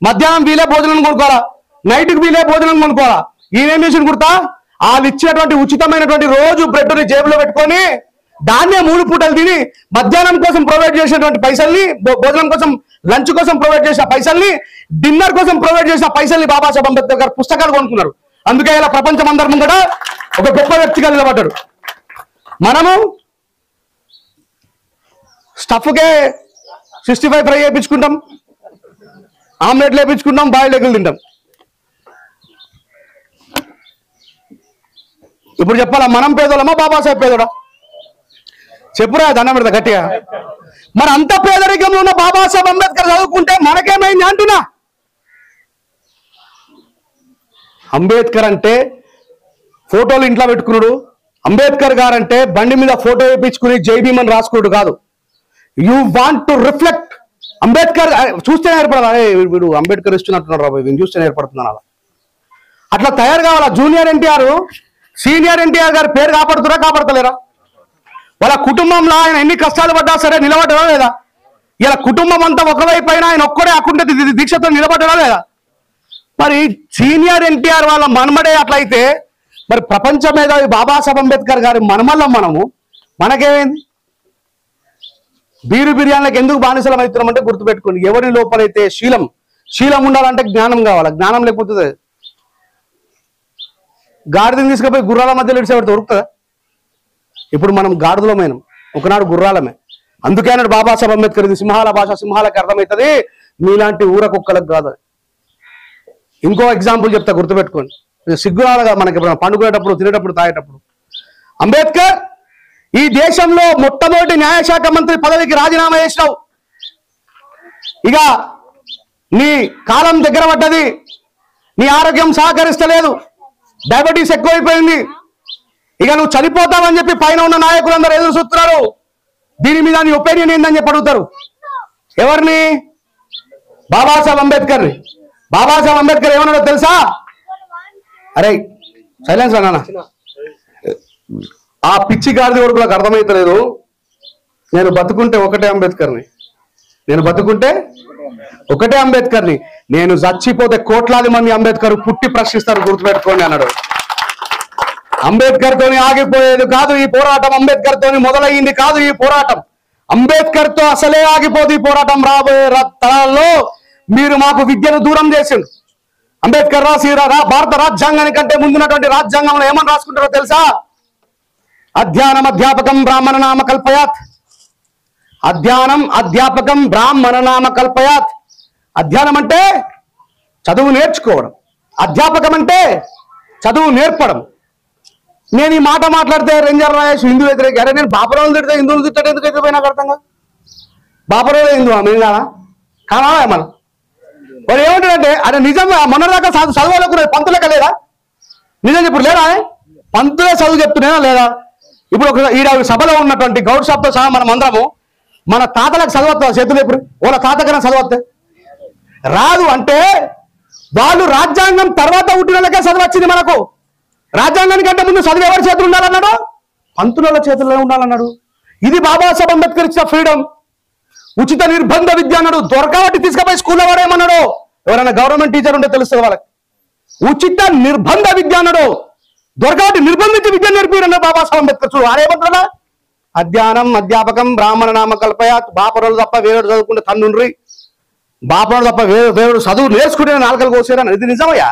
మధ్యాహ్నం వీలే భోజనం కొనుక్కోవాలా, నైట్కి వీలే భోజనం కొనుక్కోవాలా. ఈయనేం చేసిండు గుర్తా? వాళ్ళు ఇచ్చినటువంటి ఉచితమైనటువంటి రోజు బ్రెడ్ని జేబులో పెట్టుకొని దాన్నే 3 పూటలు తిని మధ్యాహ్నం కోసం ప్రొవైడ్ చేసినటువంటి పైసల్ని, భోజనం కోసం లంచ్ కోసం ప్రొవైడ్ చేసిన పైసల్ని, డిన్నర్ కోసం ప్రొవైడ్ చేసిన పైసల్ని బాబాసాహెబ్ అంబేద్కర్ గారు పుస్తకాలు కొనుక్కున్నారు. అందుకే ఇలా ప్రపంచం అందరి ముంగట ఒక గొప్ప వ్యక్తిగా నిలబడ్డాడు. మనము స్టఫ్కే 65 ఫ్రై వేయించుకుంటాం, ఆమ్లెట్లు వేయించుకుంటాం, బాయిల్డ్ ఎగ్గులు తింటాం. ఇప్పుడు చెప్పాలా, మనం పేదోళ్ళమా బాబాసాహెబ్ పేదోడా? చెప్పురా, దండం పెడతా గట్టిగా. మరి అంత పేదరికంలో ఉన్న బాబాసాహెబ్ అంబేద్కర్ చదువుకుంటే మనకేమైంది అంటున్నా. అంబేద్కర్ అంటే ఫోటోలు ఇంట్లో పెట్టుకున్నాడు. అంబేద్కర్ గారు అంటే బండి మీద ఫోటో వేయించుకుని జై భీమ్ అని రాసుకున్నాడు కాదు. You want to reflect. Ambedkar చూస్తే ఏర్పడాలి, వీడు అంబేద్కర్ ఇస్తున్నట్టున్నాడు రా, వీడిని చూస్తే ఏర్పడుతున్నాను. అట్లా తయారు కావాలా. జూనియర్ ఎన్టీఆర్, సీనియర్ ఎన్టీఆర్ గారి పేరు కాపాడుతురా కాపాడతలేరా? వాళ్ళ కుటుంబంలో ఆయన ఎన్ని కష్టాలు పడ్డా సరే నిలబడ్డా లేదా? ఇలా కుటుంబం అంతా ఒకవైపు అయినా ఆయన ఒక్కడే అకుంటే దీక్షతో నిలబడ్డా లేదా? మరి సీనియర్ ఎన్టీఆర్ వాళ్ళ మనమడే అట్లయితే మరి ప్రపంచ మేధావి బాబాసాహెబ్ అంబేద్కర్ గారి మనమల్లం మనము, మనకేమైంది? బీరు బిర్యానీలకు ఎందుకు బానిసలం అవుతున్నాం అంటే గుర్తుపెట్టుకోండి, ఎవరి లోపలైతే శీలం ఉండాలంటే జ్ఞానం కావాలి. జ్ఞానం లేకపోతే గాడిదని తీసుకుపోయి గుర్రాల మధ్యలో ఇడిసేవాడు దొరుకుతుందా? ఇప్పుడు మనం గాడిదలమైనం, ఒకనాడు గుర్రాలమే. అందుకే అన్నాడు బాబాసాహెబ్ అంబేద్కర్, ఇది సింహాల భాష, సింహాలకు అర్థమవుతుంది, మీలాంటి ఊరకొక్కలకు కాదు. ఇంకో ఎగ్జాంపుల్ చెప్తా, గుర్తుపెట్టుకోండి. సిగ్గురాలుగా మనకి పండుకునేటప్పుడు, తినేటప్పుడు, తాగేటప్పుడు. అంబేద్కర్ ఈ దేశంలో మొట్టమొదటి న్యాయశాఖ మంత్రి పదవికి రాజీనామా చేసినావు. ఇక నీ కాలం దగ్గర పడ్డది, నీ ఆరోగ్యం సహకరిస్తలేదు, డయాబెటీస్ ఎక్కువైపోయింది, ఇక నువ్వు చనిపోతావని చెప్పి పైన ఉన్న నాయకులందరూ ఎదురు చూస్తున్నారు. దీని మీద నీ ఒపీనియన్ ఏందని చెప్పి అడుగుతారు. ఎవరిని? బాబాసాహెబ్ అంబేద్కర్ని. బాబాసాహెబ్ అంబేద్కర్ ఏమన్నాడో తెలుసా? అరే సైలెన్స్ అన్నా, ఆ పిచ్చి గాడిద వరకు అర్థమైతలేదు. నేను బతుకుంటే ఒకటే అంబేద్కర్ని, నేను బతుకుంటే ఒకటే అంబేద్కర్ని, నేను చచ్చిపోతే కోట్లాది మంది అంబేద్కర్ పుట్టి ప్రశ్నిస్తారు, గుర్తుపెట్టుకోండి అన్నాడు. అంబేద్కర్ తోని ఆగిపోయేది కాదు ఈ పోరాటం, అంబేద్కర్ తోని మొదలయ్యింది కాదు ఈ పోరాటం, అంబేద్కర్ తో అసలే ఆగిపోదు ఈ పోరాటం. రాబోయే తరాల్లో మీరు మాకు విద్యను దూరం చేసిండు. అంబేద్కర్ రాసి భారత రాజ్యాంగానికంటే ముందున్నటువంటి రాజ్యాంగంలో ఏమని రాసుకుంటారో తెలుసా? అధ్యానం అధ్యాపకం బ్రాహ్మణ నామ కల్పయాత్. అధ్యానం అధ్యాపకం బ్రాహ్మణ నామ కల్పయాత్. అధ్యానం అంటే చదువు నేర్చుకోవడం, అధ్యాపకం అంటే చదువు నేర్పడం. నేను ఈ మాట మాట్లాడితే రేంజర్ రాయేష్ హిందూ వ్యతిరేక, అరే నేను బాపరావులు తిడితే హిందువులు తిట్టడం ఎందుకు అయితే పోయినా అర్థం కాదు. బాపరావులే హిందూ మేము కాదా? కాదా మనం? వాడు ఏమంటాడంటే అరే నిజంగా మొన్నదాకా చదవాలనుకున్నది పంతులక లేదా? నిజం చెప్పు లేదా? పంతులే చదువు చెప్తున్నానా లేదా? ఇప్పుడు ఒక ఈడ సభలో ఉన్నటువంటి గౌడ్ షాప్తో సహా మనం అందరము మన తాతలకు చదవద్దా? చేతులు ఎప్పుడు వాళ్ళ తాతకైనా చదవద్దా? రాదు అంటే వాళ్ళు రాజ్యాంగం తర్వాత పుట్టిన వాళ్ళకే చదవచ్చింది. మనకు రాజ్యాంగానికంటే ముందు చదువు ఎవరి చేతులు ఉండాలన్నాడు? పంతుల చేతుల్లో ఉండాలన్నాడు. ఇది బాబాసాహెబ్ అంబేద్కర్ ఇచ్చిన ఫ్రీడమ్. ఉచిత నిర్బంధ విద్య అన్నాడు. దొరకబట్టి తీసుకుపోయి స్కూల్లో వాడేమన్నాడు? ఎవరైనా గవర్నమెంట్ టీచర్ ఉంటే తెలుస్తుంది వాళ్ళకి. ఉచిత నిర్బంధ విద్య అన్నాడు. దొరకబట్టి నిర్బంధించి విద్య నేర్పిరన్నాడు బాబాసాహెబ్ అంబేద్కర్. చూడు ఆరేమంటారా? అధ్యానం అధ్యాపకం బ్రాహ్మణ నామ కల్పయాత్. బాపరోళ్ళు తప్ప వేరుడు చదువుకుంటే తన్నుండ్రి, బాపరోళ్ళు తప్ప వేరుడు చదువు నేర్చుకుంటే నాలుకలు కోసేరని. ఇది నిజమయ్యా.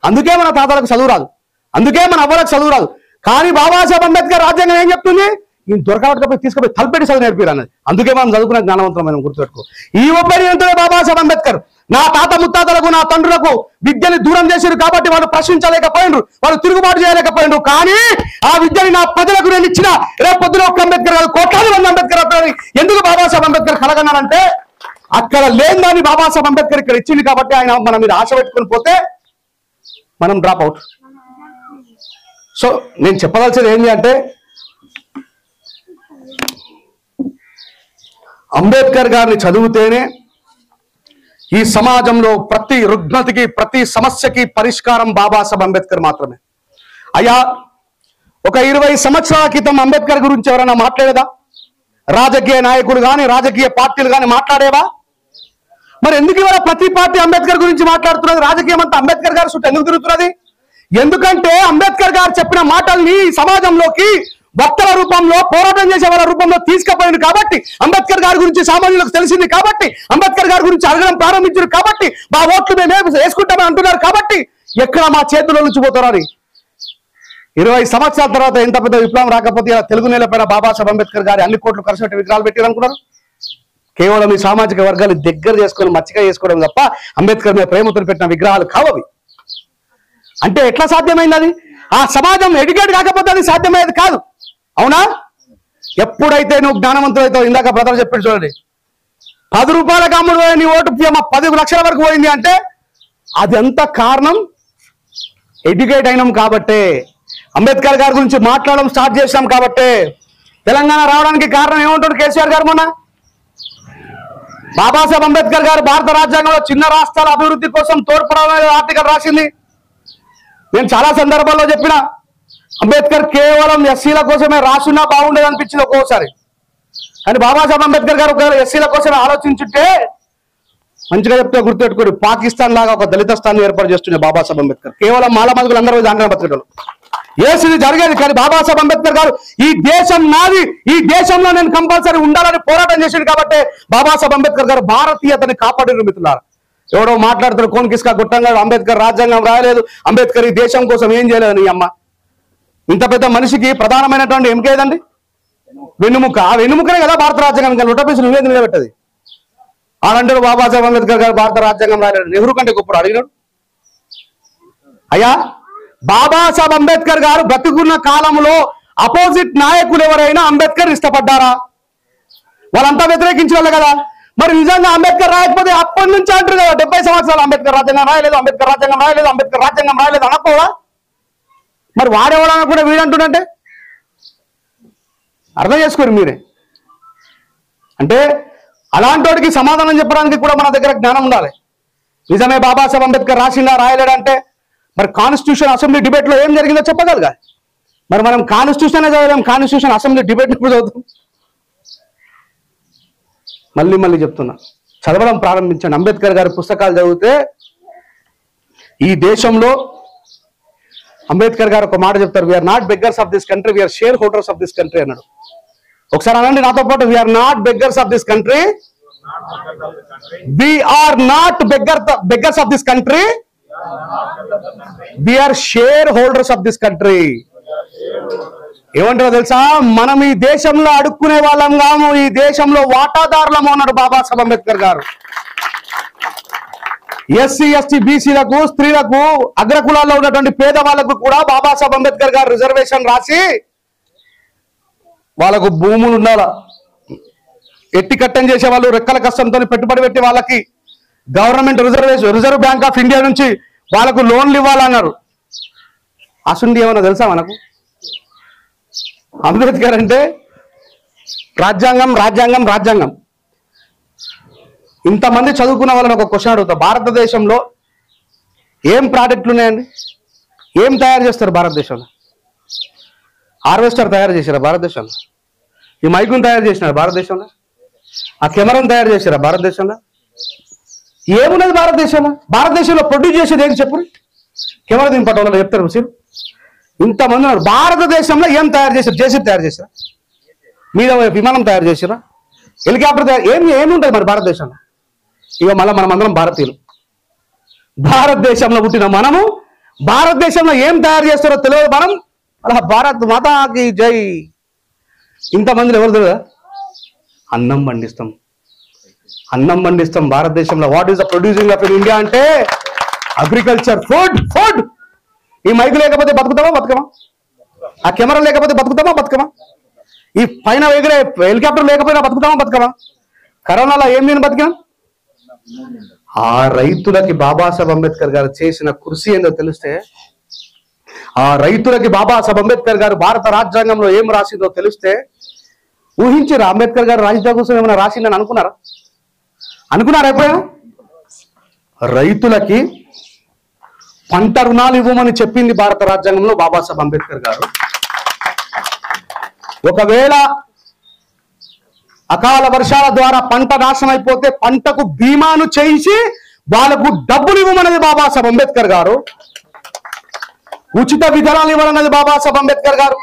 అందుకే మన తాతలకు చదువు రాదు, అందుకే మన అవ్వలకు చదువు రాదు. కానీ బాబాసాహెబ్ అంబేద్కర్ రాజ్యాంగం ఏం చెప్తుంది? ఈ దొరకబట్టి తీసుకుపోయి తలపెట్టి చదువు నేర్పిరు అన్నది. అందుకే మనం చదువుకునే జ్ఞానవంతమైన గుర్తుపెట్టుకో. ఈ ఒపీనియన్తో బాబాసాహెబ్ అంబేద్కర్ నా తాత ముత్తాతలకు నా తండ్రులకు విద్యని దూరం చేశారు కాబట్టి వాళ్ళు ప్రశ్నించలేకపోయినరు, వాళ్ళు తిరుగుబాటు చేయలేకపోయినరు. కానీ ఆ విద్యని నా ప్రజలకు నేను ఇచ్చిన రేపు పొద్దున ఒక అంబేద్కర్ కాదు కోట్లాది మంది అంబేద్కర్ అవుతారని ఎందుకు బాబాసాహెబ్ అంబేద్కర్ కలగన్నారంటే అక్కడ లేని దాన్ని బాబాసాహెబ్ అంబేద్కర్ ఇక్కడ ఇచ్చింది కాబట్టి ఆయన మన మీద ఆశ పెట్టుకుని పోతే మనం డ్రాప్ అవుట్. సో నేను చెప్పదలసింది ఏంటి అంటే అంబేద్కర్ గారిని చదివితేనే ఈ సమాజంలో ప్రతి రుగ్మతికి ప్రతి సమస్యకి పరిష్కారం బాబాసాహెబ్ అంబేద్కర్ మాత్రమే. అయ్యా ఒక 20 సంవత్సరాల క్రితం అంబేద్కర్ గురించి ఎవరైనా మాట్లాడేదా? రాజకీయ నాయకులు కానీ రాజకీయ పార్టీలు కానీ మాట్లాడేవా? మరి ఎందుకు ఇవాళ ప్రతి పార్టీ అంబేద్కర్ గురించి మాట్లాడుతున్నది? రాజకీయం అంతా అంబేద్కర్ గారి చుట్టూ ఎందుకు తిరుగుతున్నది? ఎందుకంటే అంబేద్కర్ గారు చెప్పిన మాటల్ని సమాజంలోకి వక్తల రూపంలో పోరాటం చేసే వాళ్ళ రూపంలో తీసుకుపోయింది కాబట్టి, అంబేద్కర్ గారి గురించి సామాన్యులకు తెలిసింది కాబట్టి, అంబేద్కర్ గారి గురించి అడగడం ప్రారంభించారు కాబట్టి, మా ఓట్లు మేము వేసుకుంటామని అంటున్నారు కాబట్టి ఎక్కడ మా చేతుల్లో నుంచి పోతారని 20 సంవత్సరాల తర్వాత ఎంత పెద్ద విప్లవం రాకపోతే ఇలా తెలుగు నేలపైన బాబాసాహెబ్ అంబేద్కర్ గారి అన్ని కోట్లు ఖర్చు పెట్టి విగ్రహాలు పెట్టారు అనుకున్నారు. కేవలం ఈ సామాజిక వర్గాలు దగ్గర చేసుకొని మచ్చిగా చేసుకోవడం తప్ప అంబేద్కర్ మీద ప్రేమతో పెట్టిన విగ్రహాలు కావవి. అంటే ఎట్లా సాధ్యమైంది? అది ఆ సమాజం ఎడ్యుకేట్ కాకపోతే అది సాధ్యమయ్యేది కాదు. అవునా? ఎప్పుడైతే నువ్వు జ్ఞానవంతులు అవుతావు, ఇందాక బ్రదర్ చెప్పాడు చూడండి, 10 రూపాయలకు అమ్ముడు నీ ఓటు 10 లక్షల వరకు పోయింది అంటే అది ఎంత కారణం? ఎడ్యుకేట్ అయినాం కాబట్టే, అంబేద్కర్ గారి గురించి మాట్లాడడం స్టార్ట్ చేసినాం కాబట్టే. తెలంగాణ రావడానికి కారణం ఏమంటాడు కేసీఆర్ గారు? మొన్న బాబాసాహెబ్ అంబేద్కర్ గారు భారత రాజ్యాంగంలో చిన్న రాష్ట్రాల అభివృద్ధి కోసం తోడ్పడాలనే ఆర్టికల్ రాసింది. నేను చాలా సందర్భాల్లో చెప్పిన అంబేద్కర్ కేవలం ఎస్సీల కోసమే రాసున్నా బాగుండేది అనిపించింది ఒక్కోసారి. కానీ బాబాసాహెబ్ అంబేద్కర్ గారు ఒకవేళ ఎస్సీల కోసమే ఆలోచించుంటే మంచిగా చెప్తే గుర్తుపెట్టుకోరు, పాకిస్తాన్ లాగా ఒక దళిత స్థానం ఏర్పాటు చేస్తుండే బాబాసాహెబ్ అంబేద్కర్. కేవలం మాలమాదిగులు అందరూ దాంట్లో బతికేటోళ్ళు. ఏసీది జరిగేది. కానీ బాబాసాహెబ్ అంబేద్కర్ గారు ఈ దేశం నాది, ఈ దేశంలో నేను కంపల్సరీ ఉండాలని పోరాటం చేసింది కాబట్టి బాబాసాహెబ్ అంబేద్కర్ గారు భారతీయతని కాపాడిన మిత్రులారా. ఎవడో మాట్లాడుతారు కోన్ కిస్కా గుట్టంగా అంబేద్కర్ రాజ్యాంగం రాయలేదు, అంబేద్కర్ ఈ దేశం కోసం ఏం చేయలేదు. నీ అమ్మ ఇంత పెద్ద మనిషికి ప్రధానమైనటువంటి ఎంకే ఏదండి? వెన్నుముక. ఆ వెన్నుముకనే కదా భారత రాజ్యాంగం. నోటపేసి నువ్వేది నిలబెట్టది? ఆడంటారు బాబాసాహెబ్ అంబేద్కర్ గారు భారత రాజ్యాంగం రాయలేదు, నెహ్రూ కంటే గొప్పడు అడిగినాడు. అయ్యా బాబాసాహెబ్ అంబేద్కర్ గారు బ్రతుకున్న కాలంలో అపోజిట్ నాయకులు ఎవరైనా అంబేద్కర్ ఇష్టపడ్డారా? వాళ్ళంతా వ్యతిరేకించిన వాళ్ళే కదా. మరి నిజంగా అంబేద్కర్ రాయకపోతే అప్పటి నుంచి అంటారు కదా 70 సంవత్సరాలు అంబేద్కర్ రాజ్యాంగం రాయలేదు, అంబేద్కర్ రాజ్యాంగం రాయలేదు, అంబేద్కర్ రాజ్యాంగం రాయలేదు అనకపోవా? మరి వాడేవాడన్నా కూడా వీడంటుండంటే అర్థం చేసుకోరు మీరే. అంటే అలాంటి వాడికి సమాధానం చెప్పడానికి కూడా మన దగ్గర జ్ఞానం ఉండాలి. నిజమే బాబాసాహెబ్ అంబేద్కర్ రాసిందా రాయలేడంటే మరి కాన్స్టిట్యూషన్ అసెంబ్లీ డిబేట్ లో ఏం జరిగిందో చెప్పగలగా. మరి మనం కాన్స్టిట్యూషన్ చదవలేం, కాన్స్టిట్యూషన్ అసెంబ్లీ డిబేట్ ఇప్పుడు చదువుతాం. మళ్ళీ చెప్తున్నా, చదవడం ప్రారంభించండి. అంబేద్కర్ గారి పుస్తకాలు చదివితే ఈ దేశంలో అంబేద్కర్ గారు ఒక మాట చెప్తారు, we are not beggars of this country, we are shareholders of this country అన్నాడు. ఒకసారి అనండి నాతో పాటు, we are not beggars of this country, we are not beggars of this country, we are shareholders of this country. ఏమంటారో తెలుసా, మనం ఈ దేశంలో అడుక్కునే వాళ్ళం కాము, ఈ దేశంలో వాటాదారులము అన్నాడు బాబాసాహెబ్ అంబేద్కర్ గారు. ఎస్సీ ఎస్టీ బీసీలకు, స్త్రీలకు, అగ్రకులాల్లో ఉన్నటువంటి పేదవాళ్లకు కూడా బాబాసాహెబ్ అంబేద్కర్ గారు రిజర్వేషన్ రాసి వాళ్ళకు భూములు ఉండాలా, ఎట్టి కట్టం చేసే వాళ్ళు రెక్కల కష్టంతో పెట్టుబడి పెట్టి వాళ్ళకి government reserve bank of India నుంచి వాళ్ళకు లోన్లు ఇవ్వాలన్నారు. అసలు ఏమన్నా తెలుసా మనకు? అంబేద్కర్ అంటే రాజ్యాంగం రాజ్యాంగం రాజ్యాంగం. ఇంతమంది చదువుకున్న వాళ్ళని ఒక క్వశ్చన్ అడుగుతా, భారతదేశంలో ఏం ప్రాడక్ట్లు ఉన్నాయండి? ఏం తయారు చేస్తారు భారతదేశంలో? హార్వెస్టర్ తయారు చేశారా భారతదేశంలో? ఈ మైకును తయారు చేసినారు భారతదేశంలో? ఆ కెమెరాను తయారు చేశారా భారతదేశంలో? ఏమున్నది భారతదేశంలో? భారతదేశంలో ప్రొడ్యూస్ చేసేది ఏంటి చెప్పు? కెమెరా దింపటం వల్ల చెప్తారు మీరు. ఇంతమంది ఉన్నారు. భారతదేశంలో ఏం తయారు చేశారు? జేసీబీ తయారు చేశారా? మీద విమానం తయారు చేశారా? హెలికాప్టర్ తయారు ఏముంటుంది మరి భారతదేశంలో? ఇక మళ్ళీ మనం అందరం భారతీయులు. భారతదేశంలో పుట్టిన మనము భారతదేశంలో ఏం తయారు చేస్తారో తెలియదు మనం. అలా భారత్ మాతాకి జై. ఇంతమందిలో ఎవరు తెలియదా? అన్నం పండిస్తాం, అన్నం పండిస్తాం భారతదేశంలో. What is the producing of in India అంటే అగ్రికల్చర్, ఫుడ్. ఫుడ్. ఈ మైకు లేకపోతే బతుకుతామా బతుకమా? ఆ కెమెరా లేకపోతే బతుకుతామా బతుకమా? ఈ పైన ఎగిరే హెలికాప్టర్ లేకపోయినా బతుకుతామా బతుకమా? కరోనాలో ఏం నేను బతికాం? ఆ రైతులకి బాబాసాహెబ్ అంబేద్కర్ గారు చేసిన కృషి ఏందో తెలిస్తే, ఆ రైతులకి బాబాసాహెబ్ అంబేద్కర్ గారు భారత రాజ్యాంగంలో ఏం రాసిందో తెలిస్తే ఊహించారా? అంబేద్కర్ గారు రాజ్యాంగం కోసం ఏమైనా రాసిందని అనుకున్నారా ఎప్పుడైనా? రైతులకి పంట రుణాలు ఇవ్వమని చెప్పింది భారత రాజ్యాంగంలో బాబాసాహెబ్ అంబేద్కర్ గారు. ఒకవేళ అకాల వర్షాల ద్వారా పంట నాశనం అయిపోతే పంటకు బీమాను చేయించి వాళ్ళకు డబ్బులు ఇవ్వమన్నది బాబాసాహెబ్ అంబేద్కర్ గారు. ఉచిత విధానాలు ఇవ్వాలన్నది బాబాసాహెబ్ అంబేద్కర్ గారు.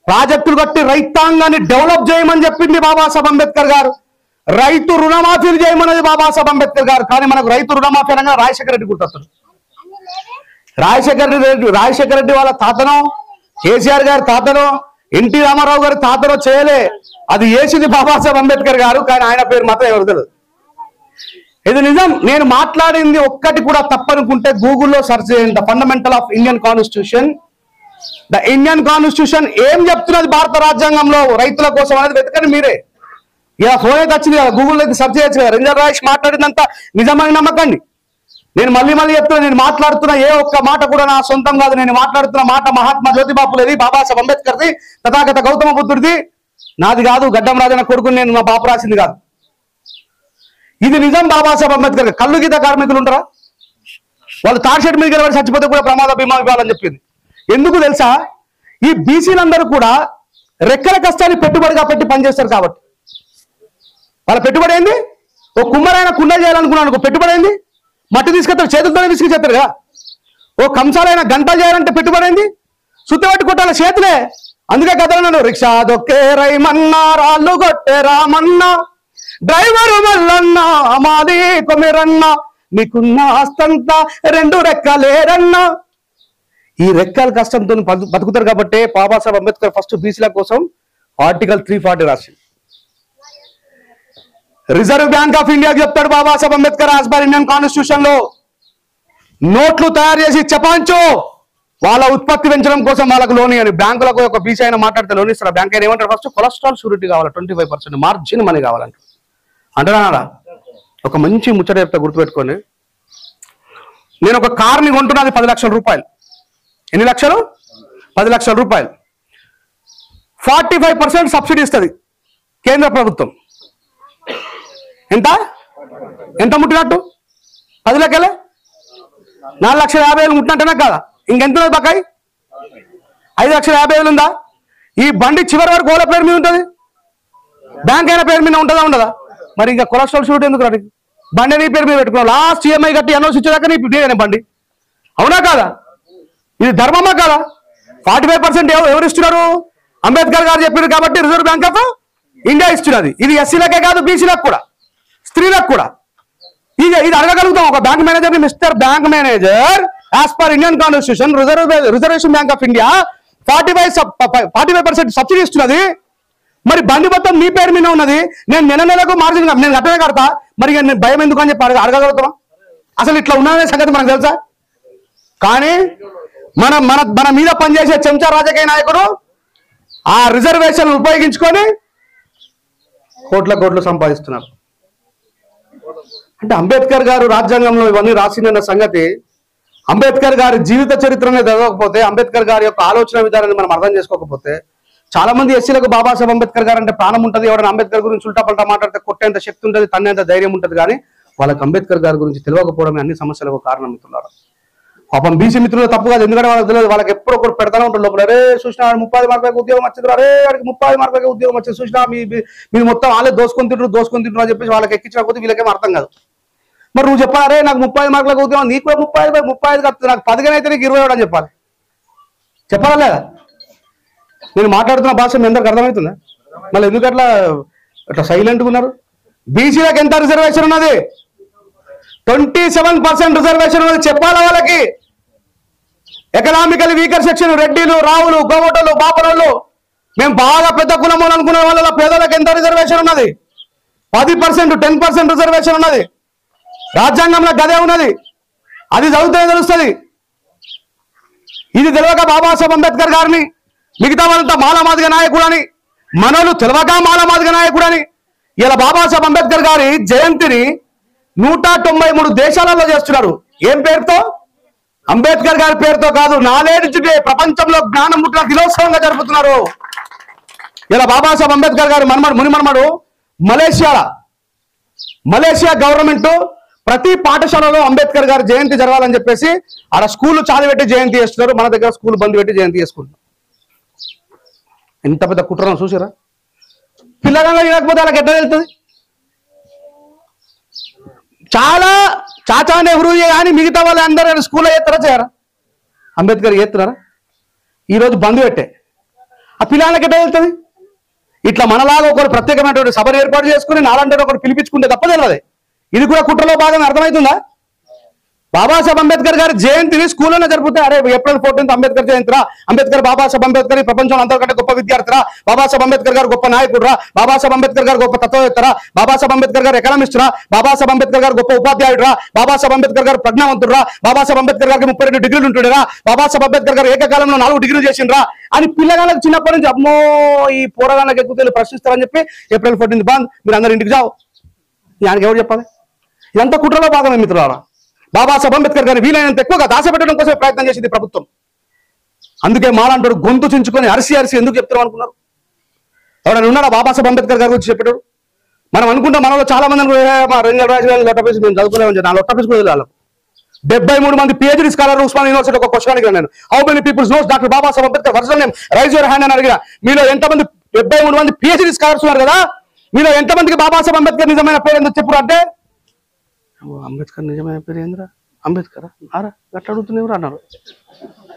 ప్రాజెక్టులు కట్టి రైతాంగాన్ని డెవలప్ చేయమని చెప్పింది బాబాసాహెబ్ అంబేద్కర్ గారు. రైతు రుణమాఫీలు చేయమన్నది బాబాసాహెబ్ అంబేద్కర్ గారు. కానీ మనకు రైతు రుణమాఫీ అనగా రాజశేఖర రెడ్డి గుర్తొస్తాడు. రాజశేఖర రెడ్డి వాళ్ళ తాతనో, కేసీఆర్ గారి తాతనో, ఎన్టీ రామారావు గారి తాతనో చేయలే. అది చేసింది బాబాసాహెబ్ అంబేద్కర్ గారు. కానీ ఆయన పేరు మాత్రం ఎవరు తెలియదు. ఇది నిజం. నేను మాట్లాడింది ఒక్కటి కూడా తప్పనుకుంటే గూగుల్లో సెర్చ్ చేయండి. The fundamental of Indian constitution. The Indian constitution ఏం చెప్తున్నది భారత రాజ్యాంగంలో రైతుల కోసం అనేది వెతకండి మీరే. ఇలా ఫోన్ అయితే వచ్చింది కదా, గూగుల్లో అయితే సెర్చ్ చేయొచ్చు కదా. రంజన్ రాయేష్ మాట్లాడినంత నిజమని నమ్మకండి. నేను మళ్ళీ చెప్తున్నా, నేను మాట్లాడుతున్న ఏ ఒక్క మాట కూడా నా సొంతం కాదు. నేను మాట్లాడుతున్న మాట మహాత్మా జ్యోతిబాపులేది, బాబాసాహెబ్ అంబేద్కర్ది, తథాగత గౌతమ బుద్ధుడిది, నాది కాదు. గడ్డం రాజన్న కొడుకుని నేను మా బాపు రాసింది కాదు. ఇది నిజం. బాబాసాహెబ్ అంబేద్కర్ కళ్ళు గీత కార్మికులు ఉంటారా? వాళ్ళు తాడిషెట్ మీద గెలవడి చచ్చిపోతే కూడా ప్రమాద బీమా ఇవ్వాలని చెప్పింది. ఎందుకు తెలుసా? ఈ బీసీలందరూ కూడా రెక్కల కష్టాన్ని పెట్టుబడిగా పెట్టి పనిచేస్తారు కాబట్టి. వాళ్ళ పెట్టుబడి ఏంది? ఓ కుమ్మరైన కుండ చేయాలనుకున్నాను, పెట్టుబడి ఏంది? మట్టి తీసుకెళ్తారు, చేతులతోనే తీసుకుచెప్తారుగా. ఓ కంసాలైన గంటలు చేయాలంటే పెట్టుబడి ఏంది? సుత్తబట్టి కొట్టాల చేతులే. అందుకే కదలన్నాను, రిక్షా దొక్కే రైమన్నా, రాళ్ళు కొట్టే రామన్నా, డ్రైవరు మల్లన్నా, మాది కొమిరన్నా, నీకున్న ఆస్తంతా రెండు రెక్కలేరన్నా. ఈ రెక్కల కష్టంతో బతుకుతారు కాబట్టి బాబాసాహెబ్ అంబేద్కర్ ఫస్ట్ బీసీల కోసం ఆర్టికల్ 340 రాసి రిజర్వ్ బ్యాంక్ ఆఫ్ ఇండియాకి చెప్తాడు Babasaheb Ambedkar as per Indian constitution లో నోట్లు తయారు చేసి చపాంచు, వాళ్ళ ఉత్పత్తి పెంచడం కోసం వాళ్ళకు లోన్ అని బ్యాంకులకు ఒక బీసీ అయినా మాట్లాడితే లోన్ ఇస్తారు. బ్యాంక్ అయినా ఏమంటారు, ఫస్ట్ కొలెస్ట్రాల్ షూరిటీ కావాలి, 25% మార్జిన్ మనీ కావాలంట అంటారా. ఒక మంచి ముచ్చట చెప్తే గుర్తుపెట్టుకోండి. నేను ఒక కార్ని కొంటున్నది 10 లక్షల రూపాయలు. ఎన్ని లక్షలు? 10 లక్షల రూపాయలు. 45% సబ్సిడీ ఇస్తుంది కేంద్ర ప్రభుత్వం. ఎంత ఎంత ముట్టినట్టు? 10 లక్షలే 4,50,000 ముట్టినట్టేనా కాదా? ఇంకెంత బకాయి? 5,50,000 ఉందా? ఈ బండి చివరి వరకు ఓల పేరు మీద ఉంటుంది, బ్యాంక్ అయినా పేరు మీద ఉంటుందా ఉండదా? మరి ఇంకా కొలెస్ట్రాల్ షూట్ ఎందుకు రాదు? బండి నీ పేరు మీద పెట్టుకున్నావు, లాస్ట్ ఈఎంఐ కట్టి ఎన్ఓసి ఇచ్చేదాకా నీ బండి. అవునా కాదా? ఇది ధర్మమా కాదా? 45% ఎవరు ఇస్తున్నారు? అంబేద్కర్ గారు చెప్పారు కాబట్టి రిజర్వ్ బ్యాంక్ ఆఫ్ ఇండియా ఇస్తున్నది. ఇది ఎస్సీలకే కాదు, బీసీలకు కూడా, స్త్రీలకు కూడా. ఇది అడగగలుగుతాం ఒక బ్యాంక్ మేనేజర్ ని, mister bank manager, as per Indian constitution reservation bank of India 45% subsidy ఇస్తున్నది. మరి బండి మొత్తం మీ పేరు మీద ఉన్నది, నేను నెలకు మార్జిన్ నేను గట్టనే కడతా, మరి నేను భయం ఎందుకు అని చెప్పి అడగగలుగుతామా? అసలు ఇట్లా ఉన్నదనే సంగతి మనకు తెలుసా? కానీ మన మీద పనిచేసే చెంచా రాజకీయ నాయకుడు ఆ రిజర్వేషన్ ఉపయోగించుకొని కోట్ల సంపాదిస్తున్నారు. అంటే అంబేద్కర్ గారు రాజ్యాంగంలో ఇవన్నీ రాసిందన్న సంగతి, అంబేద్కర్ గారి జీవిత చరిత్రనే చదవకపోతే, అంబేద్కర్ గారి యొక్క ఆలోచన విధానాన్ని మనం అర్థం చేసుకోకపోతే, చాలా మంది ఎస్సీలకు బాబాసాహెబ్ అంబేద్కర్ గారు అంటే ప్రాణం ఉంటుంది. ఎవరైనా అంబేద్కర్ గురించి ఉల్టా పల్టా మాట్లాడితే కొట్టేంత శక్తి ఉంటుంది, తన్నేంత ధైర్యం ఉంటుంది. కానీ వాళ్ళకి అంబేద్కర్ గారి గురించి తెలియకపోవడమే అన్ని సమస్యలకు కారణం మిత్రులారా. పాపం బీసీ మిత్రులు తప్పు కాదు, ఎందుకంటే వాళ్ళకి తెలియదు. వాళ్ళకి ఎప్పుడు ఒకటి పెడతానే ఉంటుంది లోపల, అరే చూసినా 30 మార్కులకు ఉద్యోగం వచ్చింది, అరే వాడికి 30 మార్కులకి ఉద్యోగం వచ్చింది, చూసినా మీరు మొత్తం వాళ్ళే దోసుకొని తింటారు అని చెప్పేసి వాళ్ళకి ఎక్కించిన కొద్ది వీళ్ళకేం అర్థం కాదు. మరి నువ్వు చెప్పాలి, అరే నాకు 30 మార్కులకు ఉద్యోగం, నీకు 35 కాదు, నాకు 10 అయితే నీకు 27 అని చెప్పాలి. చెప్పాలా లేదా? నేను మాట్లాడుతున్న భాష మీ అందరికి అర్థమవుతుందా? మళ్ళీ ఎందుకు అట్లా సైలెంట్గా ఉన్నారు? బీసీలకు ఎంత రిజర్వేషన్ ఉన్నది? 27% రిజర్వేషన్ ఉన్నది. చెప్పాలా వాళ్ళకి? ఎకనామికల్ వీకర్ సెక్షన్, రెడ్డిలు, రావులు, గోవటలు, బాపనోళ్ళు, మేము బాగా పెద్ద కులము అనుకునే వాళ్ళ పేదలకు ఎంత రిజర్వేషన్ ఉన్నది? 10%, 10% రిజర్వేషన్ ఉన్నది. రాజ్యాంగంలో గదే ఉన్నది. అది చదివితే తెలుస్తుంది. ఇది తెలియక బాబాసాహెబ్ అంబేద్కర్ గారిని, మిగతా వాళ్ళంతా మాలమాదిగ నాయకుడని, మనోళ్ళు తెలియక మాలమాదిగ నాయకుడని, ఇలా బాబాసాహెబ్ అంబేద్కర్ గారి జయంతిని 193 దేశాలలో చేస్తున్నారు. ఏం పేరుతో? అంబేద్కర్ గారి పేరుతో కాదు, నాలెడ్జ్ డే, ప్రపంచంలో జ్ఞానం ముట్టిన దినోత్సవంగా జరుపుతున్నారు. ఇలా బాబాసాహెబ్ అంబేద్కర్ గారు మునిమనమడు మలేషియా గవర్నమెంట్ ప్రతి పాఠశాలలో అంబేద్కర్ గారి జయంతి జరగాలని చెప్పేసి ఆడ స్కూల్ చాలిపెట్టి జయంతి చేస్తున్నారు. మన దగ్గర స్కూల్ బంద్ పెట్టి జయంతి చేసుకుంటున్నారు. ఎంత పెద్ద కుట్రను చూసారా? పిల్లగాళ్ళు వినకపోతే వాళ్ళకి ఎట్లా వెళ్తుంది? చాలా చాచా నెహ్రూ కానీ మిగతా వాళ్ళు అందరూ స్కూల్లో చేస్తారా చేయరా? అంబేద్కర్ చేస్తున్నారా? ఈరోజు బంద్ పెట్టే ఆ పిల్లలకి ఎట్లా వెళ్తుంది? ఇట్లా మనలాగా ఒకరు ప్రత్యేకమైనటువంటి సభను ఏర్పాటు చేసుకుని నాలంటే ఒకరు పిలిపించుకుంటే తప్ప తెలియదు. ఇది కూడా కుట్రలో భాగం. అర్థమవుతుందా? బాబాసాహెబ్ అంబేద్కర్ గారి జయంతిని స్కూల్లోనే జరిపితే, అరే ఏప్రిల్ 14 అంబేద్కర్ జయంతిరా, అంబేద్కర్ బాబాసాహెబ్ అంబేద్కర్ ఈ ప్రపంచంలో అందరికంటే గొప్ప విద్యార్థిరా, బాబాసాహెబ్ అంబేద్కర్ గారు గొప్ప నాయకుడురా, బాబాసాహెబ్ అంబేద్కర్ గారు గొప్ప తత్వవేత్తరా, బాబాసాహెబ్ అంబేద్కర్ గారు ఎకనామిస్టురా, బాబాసాహెబ్ అంబేద్కర్ గారు గొప్ప ఉపాధ్యాయుడురా, బాబాసాహెబ్ అంబేద్కర్ గారు ప్రజ్ఞావంతుడురా, బాబాసాహెబ్ అంబేద్కర్ గారికి 32 డిగ్రీలు ఉంటుండేరా, బాబాసాహెబ్ అంబేద్కర్ గారు ఏకకాలంలో 4 డిగ్రీలు చేసిండ్రా అని పిల్లగాళ్ళకి చిన్నప్పటి నుంచి అమ్మో ఈ పోరగాళ్ళకి ఎక్కువ ప్రశ్నిస్తారని చెప్పి ఏప్రిల్ 14 బంద్, మీరు అందరు ఇంటికి జావు. దానికి ఎవరు చెప్పాలి? ఇదంతా కుట్రలో భాగమే మిత్రులారా. బాబాసాహెబ్ అంబేద్కర్ గారిని వీలైనంత ఎక్కువగా దాచిపెట్టడం కోసం ప్రయత్నం చేసింది ప్రభుత్వం. అందుకే మాలంటాడు గొంతు చించుకొని అరిసి ఎందుకు చెప్తారు అనుకున్నారు? ఎవరైనా ఉన్నారా బాబాసాహెబ్ అంబేద్కర్ గారి గురించి చెప్పాడు? మనం అనుకుంటాం మనలో చాలా మంది లొట్టపీస్ మేము చదువుకునే నా లొట్టపీస్ కూడా వెళ్ళాలి. 73 మంది PhD స్కాలర్ ఉస్మానియా యూనివర్సిటీ ఒక క్వశ్చన్ అడిగాను నేను. How many peoples knows doctor Babasaheb Ambedkar original name? Raise your hand అని అడిగిన. మీలో ఎంతమంది 73 మంది PhD స్కాలర్స్ ఉన్నారు కదా, మీలో ఎంతమందికి బాబాసాహెబ్ అంబేద్కర్ నిజమైన పేరు ఎందుకు చెప్పారు అంటే, అంబేద్కర్ నిజమైన పేరు ఏంద్రా? అంబేద్కర్ ఆరా గట్ట అడుగుతున్నారు అన్నారు.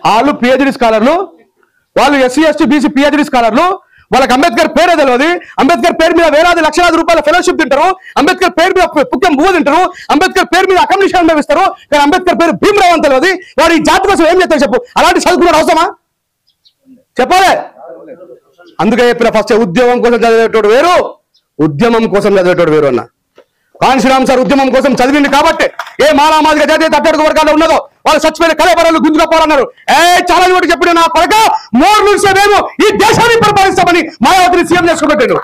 వాళ్ళు PhD స్కాలర్లు, వాళ్ళు SC ST BC PhD స్కాలర్లు, వాళ్ళకి అంబేద్కర్ పేరే తెలియదు. అంబేద్కర్ పేరు మీద వేలాది లక్షలాది రూపాయల ఫెలోషిప్ తింటారు, అంబేద్కర్ పేరు మీద పుక్కం బువ్వ తింటారు, అంబేద్కర్ పేరు మీద అకమిషన్ అనుభవిస్తారు. కానీ అంబేద్కర్ పేరు భీమరావు అని తెలియదు. వాడు ఈ జాతి కోసం ఏం చేస్తారు చెప్పు? అలాంటి చదువుకున్నారు అవసరమా? చెప్పాలి. అందుకే చెప్పిన ఫస్ట్ ఉద్యోగం కోసం చదివేటోడు వేరు, ఉద్యమం కోసం చదివేటోడు వేరు అన్న. కాంశీరామ్ సార్ ఉద్యమం కోసం చదివింది కాబట్టి ఏ మాలామాదిగా జాతీయ అట్టడుగు వర్గాల్లో ఉన్నదో వాళ్ళు చచ్చిపోయిన కళాపరాలు గుంజుకపోవాలన్నారు. చాలా కూడా చెప్పిన నా కొరక మోర్ నుంచి మేము ఈ దేశాన్ని పరిపాలిస్తామని మాయావతిని సీఎం చేసుకోబెట్టాడు.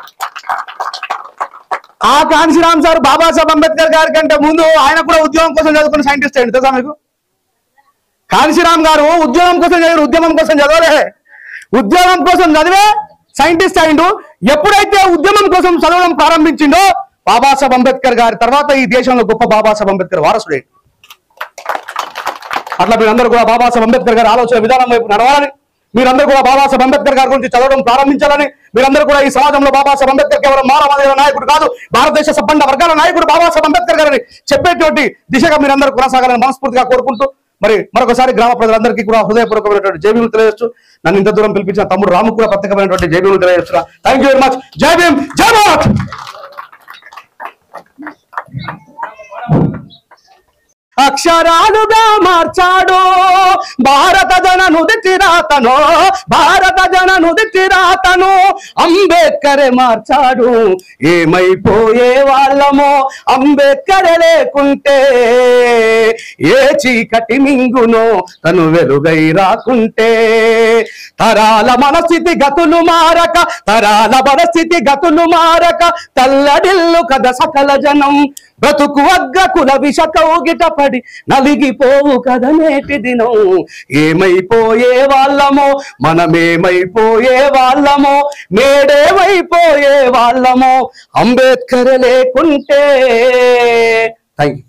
ఆ కాంశీరామ్ సార్ బాబాసాహెబ్ అంబేద్కర్ గారి కంటే ముందు ఆయన కూడా ఉద్యోగం కోసం చదువుకున్న సైంటిస్ట్ అయ్యింది తెలుసా మీకు? కాంశీరామ్ గారు ఉద్యోగం కోసం చదివారు, ఉద్యమం కోసం చదవలే. ఉద్యోగం కోసం చదివే సైంటిస్ట్ అయిండు. ఎప్పుడైతే ఉద్యమం కోసం చదవడం ప్రారంభించిండో బాబాసాహెబ్ అంబేద్కర్ గారి తర్వాత ఈ దేశంలో గొప్ప బాబాసాహెబ్ అంబేద్కర్ వారసుడే. అట్లా మీరందరూ కూడా బాబాసాహెబ్ అంబేద్కర్ గారి ఆలోచన విధానం వైపు నడవాలని, మీరందరూ కూడా బాబాసాహెబ్ అంబేద్కర్ గారి గురించి చదవడం ప్రారంభించాలని, మీరందరూ కూడా ఈ సమాజంలో బాబాసాహెబ్ అంబేద్కర్ కేవలం మానవాళి నాయకుడు కాదు, భారతదేశ సబ్బండ వర్గాల నాయకుడు బాబాసాహెబ్ అంబేద్కర్ గారిని చెప్పేటువంటి దిశగా మీరందరూ కొనసాగాలని మనస్ఫూర్తిగా కోరుకుంటూ మరి మరొకసారి గ్రామ ప్రజలందరికీ కూడా హృదయపూర్వకమైనటువంటి జై భీమ్ తెలియజేస్తూ నన్ను ఇంత దూరం పిలిపించిన తమ్ముడు రాము కూడా ప్రత్యేకమైనటువంటి జై భీమ్ తెలియజేస్తున్నా. Thank you very much. జై భీమ్, జై భారత్. అక్షరాలుగా మార్చాడు భారత జన నుదిటి రాతను, భారత జన నుదిటి రాతను అంబేద్కరే మార్చాడు. ఏమైపోయే వాళ్ళమో అంబేద్కరే లేకుంటే, ఏ చీకటి మింగునో తను వెలుగై రాకుంటే. తరాల మనస్థితి గతులు మారక, తరాల మనస్థితి గతులు మారక తల్లడిల్లు కథ సకల జనం. బ్రతుకు అగ్గ కుల విష కౌగిట పడి నలిగిపోవు కథ నేటి దినం. ఏమైపోయే వాళ్ళమో మనమేమైపోయే వాళ్ళమో, నేడేమైపోయే వాళ్ళమో అంబేద్కర్ లేకుంటే. Thank you.